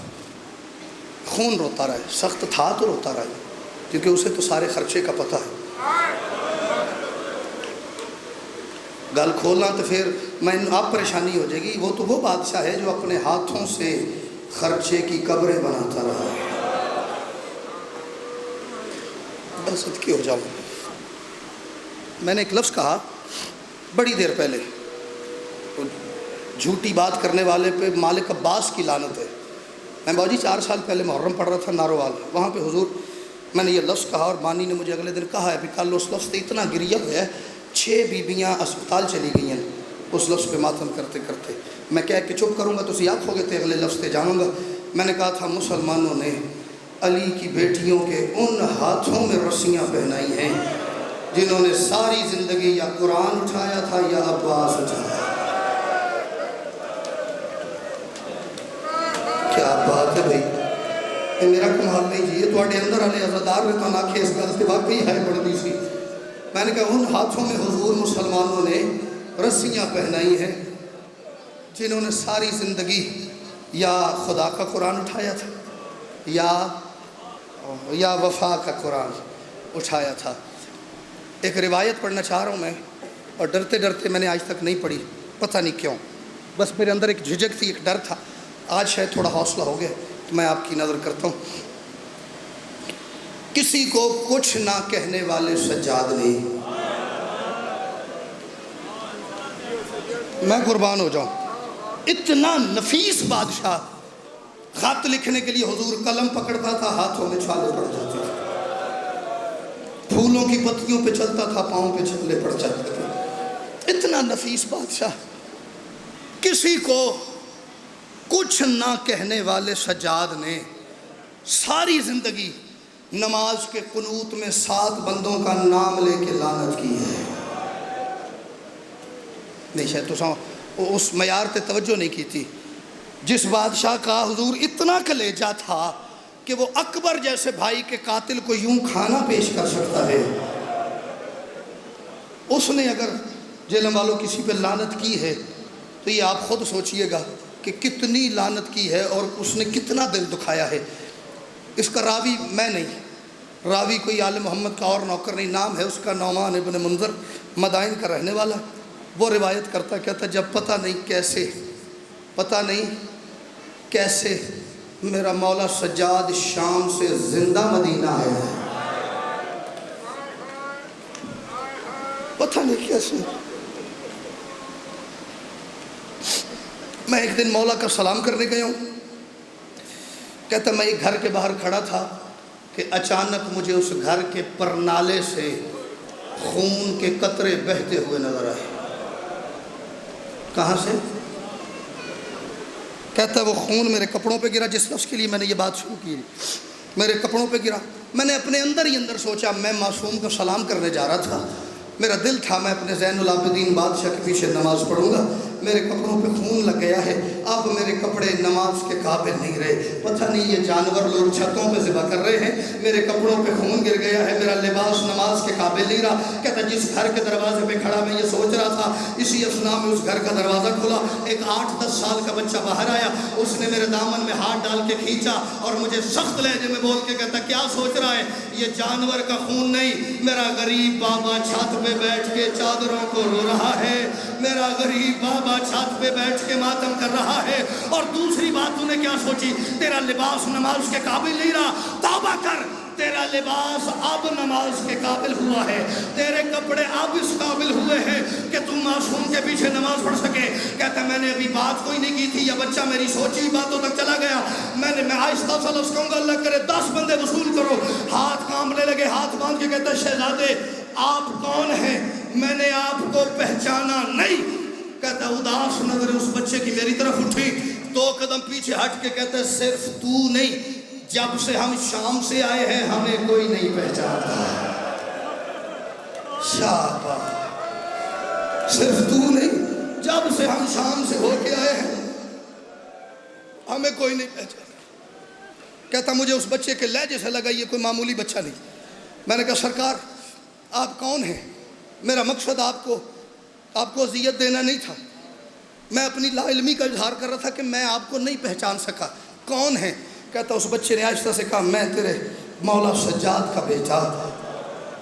خون روتا رہا ہے، سخت تھا تو روتا رہا ہے، کیونکہ اسے تو سارے خرچے کا پتہ ہے۔ گل کھولنا تو پھر میں آپ پریشانی ہو جائے گی، وہ تو وہ بادشاہ ہے جو اپنے ہاتھوں سے خرچے کی قبریں بناتا رہا ہے۔ بس صدقے ہو جاؤں، میں نے ایک لفظ کہا بڑی دیر پہلے، جھوٹی بات کرنے والے پہ مالک عباس کی لعنت ہے۔ میں باجی 4 سال پہلے محرم پڑھ رہا تھا ناروال، وہاں پہ حضور میں نے یہ لفظ کہا اور بانی نے مجھے اگلے دن کہا ہے، بھی کل اس لفظ سے اتنا گریہ ہوا ہے، 6 بیبیاں اسپتال چلی گئی ہیں اس لفظ پہ ماتم کرتے کرتے۔ میں کہہ کے چپ کروں گا تو آپ ہو گئے تھے، اگلے لفظ پہ جاؤں گا۔ میں نے کہا تھا مسلمانوں نے علی کی بیٹیوں کے ان ہاتھوں میں رسیاں پہنائی ہیں جنہوں نے ساری زندگی یا قرآن اٹھایا تھا یا عباس اٹھایا۔ کیا بات ہے بھائی، یہ میرا کمال نہیں جی، یہ تھوڑے اندر والے عزادار نے تو نہ کہ اس گل سے واقعی ہے بڑی سی۔ میں نے کہا ان ہاتھوں میں حضور مسلمانوں نے رسیاں پہنائی ہیں جنہوں نے ساری زندگی یا خدا کا قرآن اٹھایا تھا یا وفا کا قرآن اٹھایا تھا۔ ایک روایت پڑھنا چاہ رہا ہوں میں، اور ڈرتے ڈرتے میں نے آج تک نہیں پڑھی، پتہ نہیں کیوں، بس میرے اندر ایک جھجک تھی، ایک ڈر تھا، آج شاید تھوڑا حوصلہ ہو گیا تو میں آپ کی نظر کرتا ہوں۔ کسی کو کچھ نہ کہنے والے سجاد نہیں، میں قربان ہو جاؤں، اتنا نفیس بادشاہ، خط لکھنے کے لیے حضور قلم پکڑتا تھا، ہاتھوں میں چھالے پڑ جاتے تھے، پھولوں کی پتیوں پہ چلتا تھا، پاؤں پہ چھلے پڑ جاتے تھے۔ اتنا نفیس بادشاہ، کسی کو کچھ نہ کہنے والے سجاد نے ساری زندگی نماز کے قنوت میں 7 بندوں کا نام لے کے لعنت کی ہے۔ نہیں شاید تو اس معیار تے توجہ نہیں کی تھی۔ جس بادشاہ کا حضور اتنا کلیجہ تھا کہ وہ اکبر جیسے بھائی کے قاتل کو یوں کھانا پیش کر سکتا ہے، اس نے اگر جہلم والوں کسی پہ لعنت کی ہے تو یہ آپ خود سوچئے گا کہ کتنی لعنت کی ہے اور اس نے کتنا دل دکھایا ہے۔ اس کا راوی میں نہیں، راوی کوئی آل محمد کا اور نوکر نہیں، نام ہے اس کا نعمان ابن منذر، مدائن کا رہنے والا۔ وہ روایت کرتا کہتا جب پتہ نہیں کیسے میرا مولا سجاد شام سے زندہ مدینہ ہے، پتہ نہیں کیسے۔ میں ایک دن مولا کا سلام کرنے گیا ہوں، کہتا میں ایک گھر کے باہر کھڑا تھا کہ اچانک مجھے اس گھر کے پرنالے سے خون کے قطرے بہتے ہوئے نظر آئے۔ کہاں سے؟ کہتا وہ خون میرے کپڑوں پہ گرا، جس لفظ کے لیے میں نے یہ بات شروع کی، میرے کپڑوں پہ گرا۔ میں نے اپنے اندر ہی اندر سوچا میں معصوم کو سلام کرنے جا رہا تھا، میرا دل تھا میں اپنے زین العابدین بادشاہ کے پیچھے نماز پڑھوں گا، میرے کپڑوں پہ خون لگ گیا ہے، اب میرے کپڑے نماز کے قابل نہیں رہے، پتہ نہیں یہ جانور لوگ چھتوں پہ ذبح کر رہے ہیں، میرے کپڑوں پہ خون گر گیا ہے، میرا لباس نماز کے قابل نہیں رہا۔ کہتا جس گھر کے دروازے پہ کھڑا میں یہ سوچ رہا تھا، اسی اثناء میں اس گھر کا دروازہ کھلا، ایک 8-10 سال کا بچہ باہر آیا، اس نے میرے دامن میں ہاتھ ڈال کے کھینچا اور مجھے سخت لہجے میں بول کے کہتا کیا سوچ رہا ہے؟ یہ جانور کا خون نہیں، میرا غریب بابا چھت پہ بیٹھ کے چادروں کو رو رہا ہے، میرا غریب بابا چھت پہ بیٹھ کے ماتم کر رہا ہے۔ اور دوسری بات تو نے کیا سوچی؟ تیرا لباس نماز کے قابل نہیں رہا، توبہ کر، تیرا لباس اب نماز کے قابل ہوا ہے، تیرے کپڑے اب اس قابل ہوئے ہیں کہ تم معصوم کے پیچھے نماز پڑھ سکے۔ کہتا میں نے ابھی بات کوئی نہیں کی تھی، یہ بچہ میری سوچی باتوں تک چلا گیا، میں آہستہ سا لفظ کہوں گا اللہ کرے 10 بندے وصول کرو۔ ہاتھ کانپنے لگے، ہاتھ باندھ کے کہتا شہزادے آپ کون ہیں؟ میں نے آپ کو پہچانا نہیں۔ کہتا اداس نظر اس بچے کی میری طرف اٹھی، 2 قدم پیچھے ہٹ کے کہتا صرف تو نہیں، جب سے ہم شام سے آئے ہیں ہمیں کوئی نہیں پہچانتا۔ شاباش، صرف تو نہیں، جب سے ہم شام سے ہو کے آئے ہیں ہمیں کوئی نہیں پہچانتا۔ کہتا مجھے اس بچے کے لہجے سے لگا یہ کوئی معمولی بچہ نہیں۔ میں نے کہا سرکار آپ کون ہیں؟ میرا مقصد آپ کو اذیت دینا نہیں تھا، میں اپنی لا علمی کا اظہار کر رہا تھا کہ میں آپ کو نہیں پہچان سکا، کون ہیں؟ کہتا اس بچے نے آہستہ سے کہا میں تیرے مولا سجاد کا بیٹا،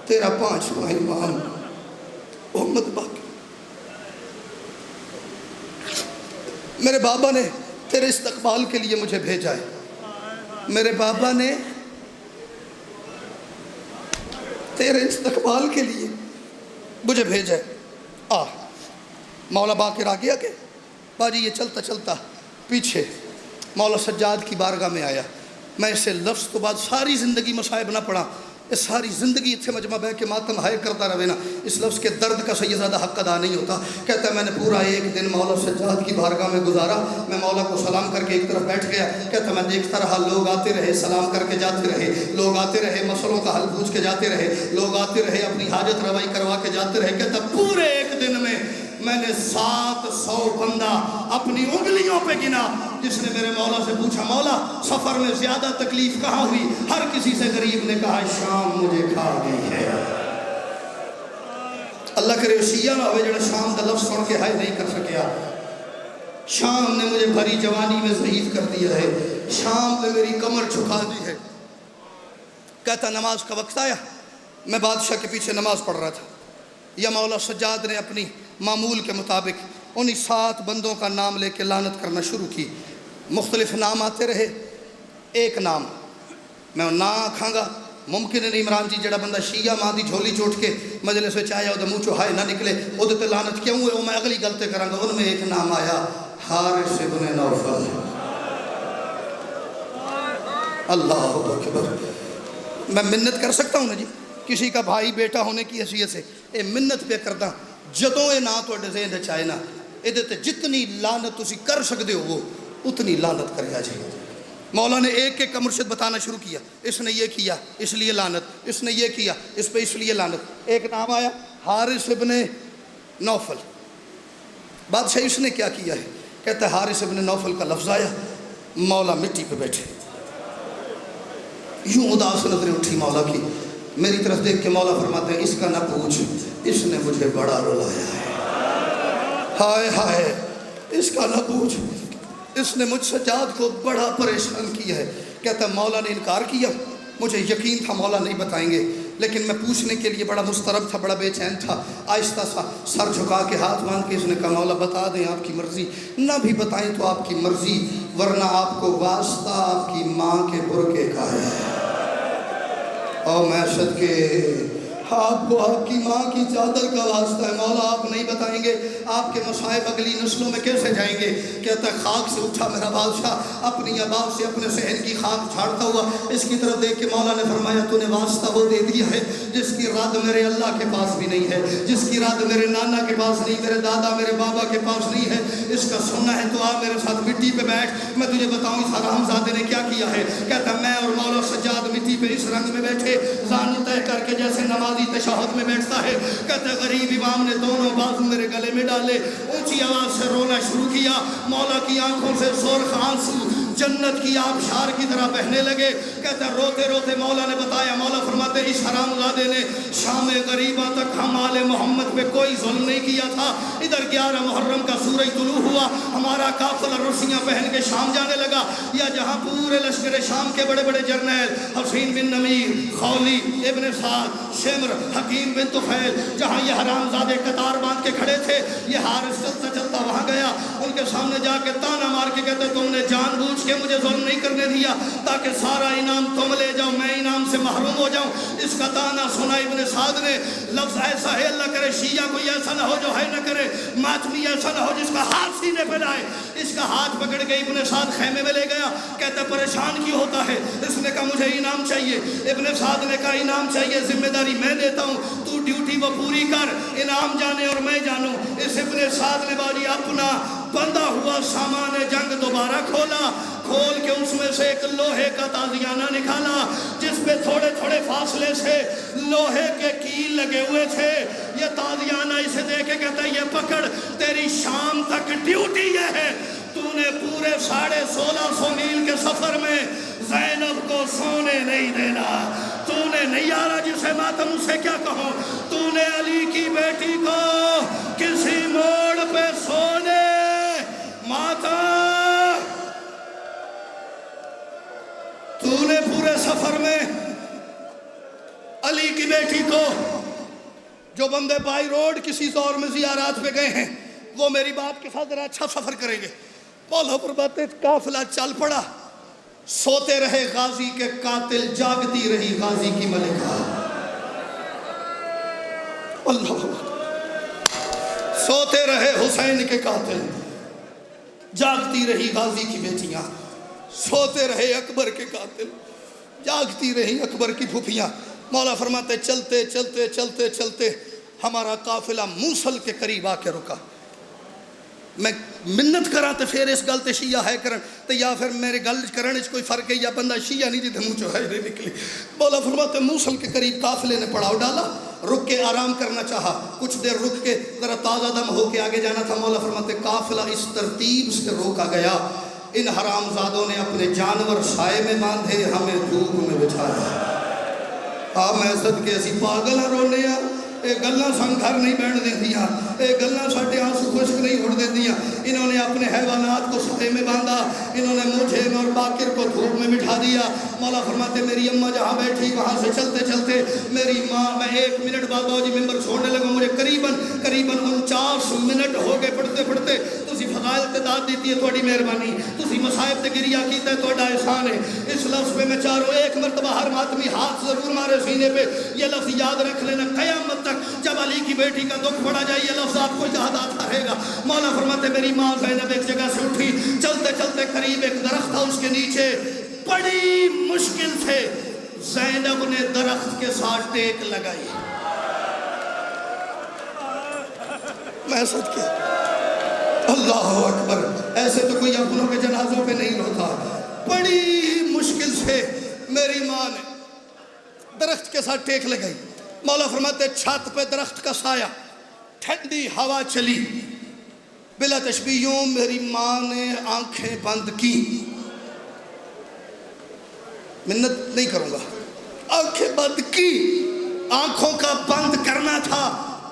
تیرا 5واں امام محمد باقر، میرے بابا نے تیرے استقبال کے لیے مجھے بھیجا ہے، میرے بابا نے تیرے استقبال کے لیے مجھے بھیجا ہے۔ مولا باقر آ گیا کہ باجی یہ چلتا چلتا پیچھے مولا سجاد کی بارگاہ میں آیا۔ میں اسے لفظ تو بعد ساری زندگی مصائب نہ پڑا، اس ساری زندگی اتھے مجمع بہ کے ماتم ہائے کرتا رہے نا، اس لفظ کے درد کا سیدزادہ حق ادا نہیں ہوتا۔ کہتا ہے میں نے پورا 1 دن مولا سجاد کی بارگاہ میں گزارا، میں مولا کو سلام کر کے ایک طرف بیٹھ گیا۔ کہتا میں دیکھتا رہا لوگ آتے رہے سلام کر کے جاتے رہے، لوگ آتے رہے مسئلوں کا حل پوچھ کے جاتے رہے، لوگ آتے رہے اپنی حاجت روائی کروا کے جاتے رہے۔ کہتا پورے 1 دن میں نے 700 بندہ اپنی انگلیوں پہ گنا۔ جس نے میرے مولا سے پوچھا مولا سفر میں زیادہ تکلیف کہاں ہوئی؟ ہر کسی سے غریب نے کہا شام مجھے کھا گئی ہے۔ اللہ کرے شیعہ نہ ہوئے جڑا شام دا لفظ سن کے ہائے نہیں کر سکیا۔ شام نے مجھے بھری جوانی میں ضعیف کر دیا ہے، شام نے میری کمر جھکا دی ہے۔ کہتا نماز کا وقت آیا، میں بادشاہ کے پیچھے نماز پڑھ رہا تھا، یا مولا سجاد نے اپنی معمول کے مطابق انہی 7 بندوں کا نام لے کے لعنت کرنا شروع کی۔ مختلف نام آتے رہے، ایک نام میں نہ آکھاں گا، ممکن ہے عمران جی جڑا بندہ شیعہ ماں دی جھولی چوٹ کے مجلس میں چاہیا وہ منہ چو ہائے نہ نکلے وہ تے لعنت کیوں ہے، وہ میں اگلی غلطی کراں گا۔ ان میں ایک نام آیا حارث بن نوفل۔ اللہ اکبر، میں منت کر سکتا ہوں نا جی کسی کا بھائی بیٹا ہونے کی حیثیت سے اے منت پہ کردا جدوں اے نا تواڈے ذہن وچ آئے نا ایدے تے جتنی لعنت تسی کر سکدے ہو وہ اتنی لعنت کریا جی۔ مولا نے ایک ایک کا مرشد بتانا شروع کیا، اس نے یہ کیا اس لیے لعنت، اس نے یہ کیا اس پہ اس لیے لعنت۔ ایک نام آیا حارث ابن نوفل، بادشاہ اس نے کیا کیا ہے؟ کہتا ہے حارث ابن نوفل کا لفظ آیا، مولا مٹی پہ بیٹھے، یوں اداس نظریں اٹھی مولا کی، میری طرف دیکھ کے مولا فرماتے ہیں اس کا نہ پوچھ، اس نے مجھے بڑا رلایا ہے، ہائے ہائے اس کا نہ پوچھ، اس نے مجھ سجاد کو بڑا پریشان کیا ہے۔ کہتا ہے مولا نے انکار کیا، مجھے یقین تھا مولا نہیں بتائیں گے، لیکن میں پوچھنے کے لیے بڑا مضطرب تھا، بڑا بے چین تھا۔ آہستہ سا سر جھکا کے ہاتھ باندھ کے اس نے کہا مولا بتا دیں آپ کی مرضی، نہ بھی بتائیں تو آپ کی مرضی، ورنہ آپ کو واسطہ آپ کی ماں کے برقعے کا ہے۔ او محشد کے آپ کو آپ کی ماں کی چادر کا واسطہ ہے مولا، آپ نہیں بتائیں گے، آپ کے مصائب اگلی نسلوں میں کیسے جائیں گے؟ کہتا ہے خاک سے اٹھا میرا بادشاہ، اپنی آباد سے اپنے صحن کی خاک جھاڑتا ہوا اس کی طرف دیکھ کے مولا نے فرمایا تو نے واسطہ وہ دے دیا ہے جس کی رد میرے اللہ کے پاس بھی نہیں ہے، جس کی رد میرے نانا کے پاس نہیں، میرے دادا میرے بابا کے پاس نہیں ہے، اس کا سننا ہے تو آ میرے ساتھ مٹی پہ بیٹھ، میں تجھے بتاؤں اس حرام زادے نے کیا کیا ہے۔ کہتا میں اور مولا سجاد مٹی پہ اس رنگ میں بیٹھے زانو طے کر کے جیسے نمازی تشہد میں بیٹھتا ہے۔ کہتا ہے غریب امام نے دونوں بازو میرے گلے میں ڈالے، اونچی آواز سے رونا شروع کیا، مولا کی آنکھوں سے سرخ آنسو جنت کی آبشار کی طرح بہنے لگے۔ کہتا ہے روتے روتے مولا نے بتایا، مولا فرماتے اس حرام زادے نے شام غریبہ تک ہم آل محمد پہ کوئی ظلم نہیں کیا تھا۔ ادھر 11 محرم کا سورج طلوع ہوا، ہمارا قافلہ رسیاں پہن کے شام جانے لگا، یا جہاں پورے لشکر شام کے بڑے بڑے جرنیل حسین بن نمیر، خولی ابن سعد، شمر، حکیم بن طفیل، جہاں یہ حرام زادے قطار باندھ کے کھڑے تھے، یہ حارث چلتا چلتا وہاں گیا، ان کے سامنے جا کے تانا مار کے کہتے تم نے جان بوجھ کے مجھے ظلم نہیں کرنے دیا تاکہ سارا انعام تم لے جاؤ، میں انعام سے محروم ہو جاؤں۔ اس کا تانا سنا ابن سعد نے، لفظ ایسا ہے اللہ کرے شیعہ کوئی ایسا نہ ہو جو ہے نہ کرے، ماتمی ایسا نہ ہو جس کا ہاتھ سینے پہ لائے۔ اس کا ہاتھ پکڑ کے ابن سعد خیمے میں لے گیا، کہتا پریشان کیوں ہوتا ہے؟ اس نے کہا مجھے انعام چاہیے۔ ابن سعد نے کہا انعام چاہیے، ذمہ داری میں لیتا ہوں، تو ڈیوٹی وہ پوری کر، انعام جانے اور میں جانوں۔ اس ابن سعد نے باجی اپنا بندہ ہوا سامان جنگ دوبارہ کھولا، کھول کے اس میں سے ایک لوہے کا تازیانہ نکالا جس پہ تھوڑے تھوڑے فاصلے سے لوہے کے کیل لگے ہوئے تھے۔ یہ تازیانہ اسے دے کے کہتا ہے یہ پکڑ، تیری شام تک ڈیوٹی یہ ہے، تو نے پورے 1650 میل کے سفر میں زینب کو سونے نہیں دینا، تو نے نہیں آ رہا جسے ماتم سے کیا کہوں، تو نے علی کی بیٹی کو کسی موڑ پہ سونے ماتا، تو نے پورے سفر میں علی کی بیٹی کو، جو بندے بائی روڈ کسی دور میں زیارات پہ گئے ہیں وہ میری باپ کے ساتھ ذرا اچھا سفر کریں گے۔ مولا پر باتیں قافلہ چل پڑا، سوتے رہے غازی کے قاتل، جاگتی رہی غازی کی ملکہ، اللہ سوتے رہے حسین کے قاتل، جاگتی رہی غازی کی بیٹیاں، سوتے رہے اکبر کے قاتل، جاگتی رہی اکبر کی پھوپھیاں۔ مولا فرماتے چلتے چلتے چلتے چلتے ہمارا قافلہ موصل کے قریب آ کے رکا۔ میں منت کرا تے پھر اس گل تے شیعہ ہے کرن تے یا پھر میرے گل کرن اس کوئی فرق ہے یا بندہ شیعہ نہیں جدھے منہ چو ہے نہیں نکلی۔ مولا فرماتے موصل کے قریب قافلے نے پڑاؤ ڈالا، رک کے آرام کرنا چاہا، کچھ دیر رک کے ذرا تازہ دم ہو کے آگے جانا تھا۔ مولا فرماتے قافلہ اس ترتیب سے روکا گیا، ان حرام زادوں نے اپنے جانور سائے میں باندھے، ہمیں دھوپ میں بچھایا۔ میں صدقے اسی پاگل رونے ہیں، اے گلہ سن گھر نہیں بیٹھ دیں دیا، اے گلہ ساٹے آنسو خشک نہیں اڑ دیں دیا۔ انہوں نے اپنے حیوانات کو سائے میں باندھا، انہوں نے مجھے اور باقر کو دھوپ میں بٹھا دیا۔ مولا فرماتے میری اماں جہاں بیٹھی وہاں سے چلتے چلتے میری ماں، میں 1 منٹ بعد باجی ممبر چھوڑنے لگا، مجھے قریباً 49 منٹ ہو گئے پڑھتے پڑھتے۔ تسی فضائل تے داد دیتی ہے تھوڑی مہربانی، تسی مصائب تے گریہ کیتا ہے تھوڑا احسان ہے۔ اس لفظ پہ میں چاہوں 1 مرتبہ ہر ماتمی ہاتھ ضرور مارے سینے پہ، یہ لفظ یاد رکھ لینا قیامت تک جب علی کی بیٹی کا دکھ پڑا جائے یہ لفظ آپ کو یاد آتا رہے گا۔ مولا فرماتے میری ماں زینب ایک جگہ سے اٹھی، چلتے چلتے قریب ایک درخت تھا، اس کے نیچے بڑی مشکل سے زینب نے درخت کے ساتھ ٹیک لگائی. میں صدقے اللہ اکبر، ایسے تو کوئی اپنوں کے جنازوں پہ نہیں روتا. بڑی مشکل سے میری ماں نے درخت کے ساتھ ٹیک لگائی. مولا فرماتے چھت پہ درخت کا سایہ، ٹھنڈی ہوا چلی. بلا تشبیہوں میری ماں نے آنکھیں بند کی. منت نہیں کروں گا، آنکھیں بند کی. آنکھوں کا بند کرنا تھا.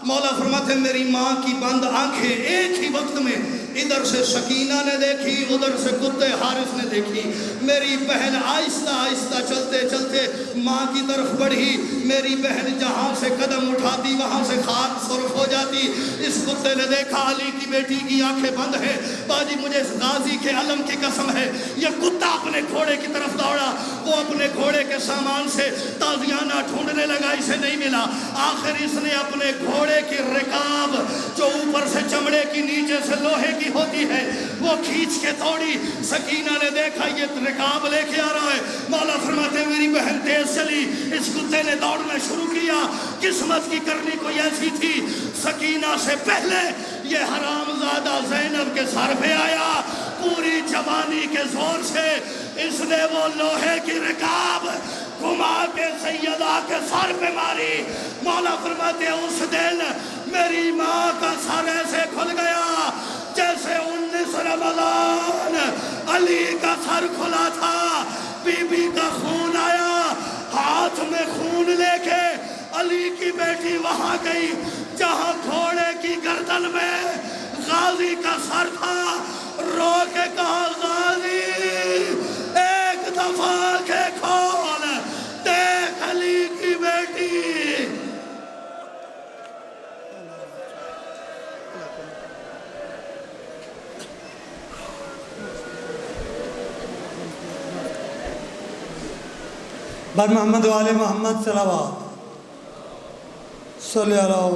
مولا فرماتے میری ماں کی بند آنکھیں ایک ہی وقت میں ادھر سے سکینہ نے دیکھی، ادھر سے کتے حارث نے دیکھی. میری بہن آہستہ آہستہ چلتے چلتے ماں کی طرف بڑھی. میری بہن جہاں سے قدم اٹھاتی وہاں سے خاک سرخ ہو جاتی. اس کتے نے دیکھا علی کی بیٹی کی آنکھیں بند ہیں. باجی مجھے اس غازی کے علم کی قسم ہے، یہ کتا اپنے گھوڑے کی طرف دوڑا. وہ اپنے گھوڑے کے سامان سے تازیانہ ڈھونڈنے لگا، اسے نہیں ملا. آخر اس نے اپنے گھوڑے کی رکاب جو اوپر سے چمڑے کی نیچے سے لوہے کی ہوتی ہے وہ کھینچ کے توڑی. سکینہ نے دیکھا یہ رکاب لے کے آ رہا ہے. مولا فرماتے میری بہن تیز چلی، اس کتے نے دوڑنا شروع کیا. قسمت کی کرنی کوئی ایسی تھی، سکینہ سے پہلے یہ حرامزادہ زینب کے سر پہ آیا. پوری جوانی کے زور سے اس نے وہ لوہے کی رکاب گھما کے سیدہ کے سر پہ ماری. مولا فرماتے اس دن میری ماں کا سر ایسے کھل گیا جیسے 19 رمضان علی کا سر کھلا تھا. بی بی کا خون آیا، ہاتھ میں خون لے کے علی کی بیٹی وہاں گئی جہاں گھوڑے کی گردن میں غازی کا سر تھا. رو کے کہا غازی ایک دفعہ کے کھول دیکھ علی کی بیٹی. بر محمد و آل محمد صلوات صلی اللہ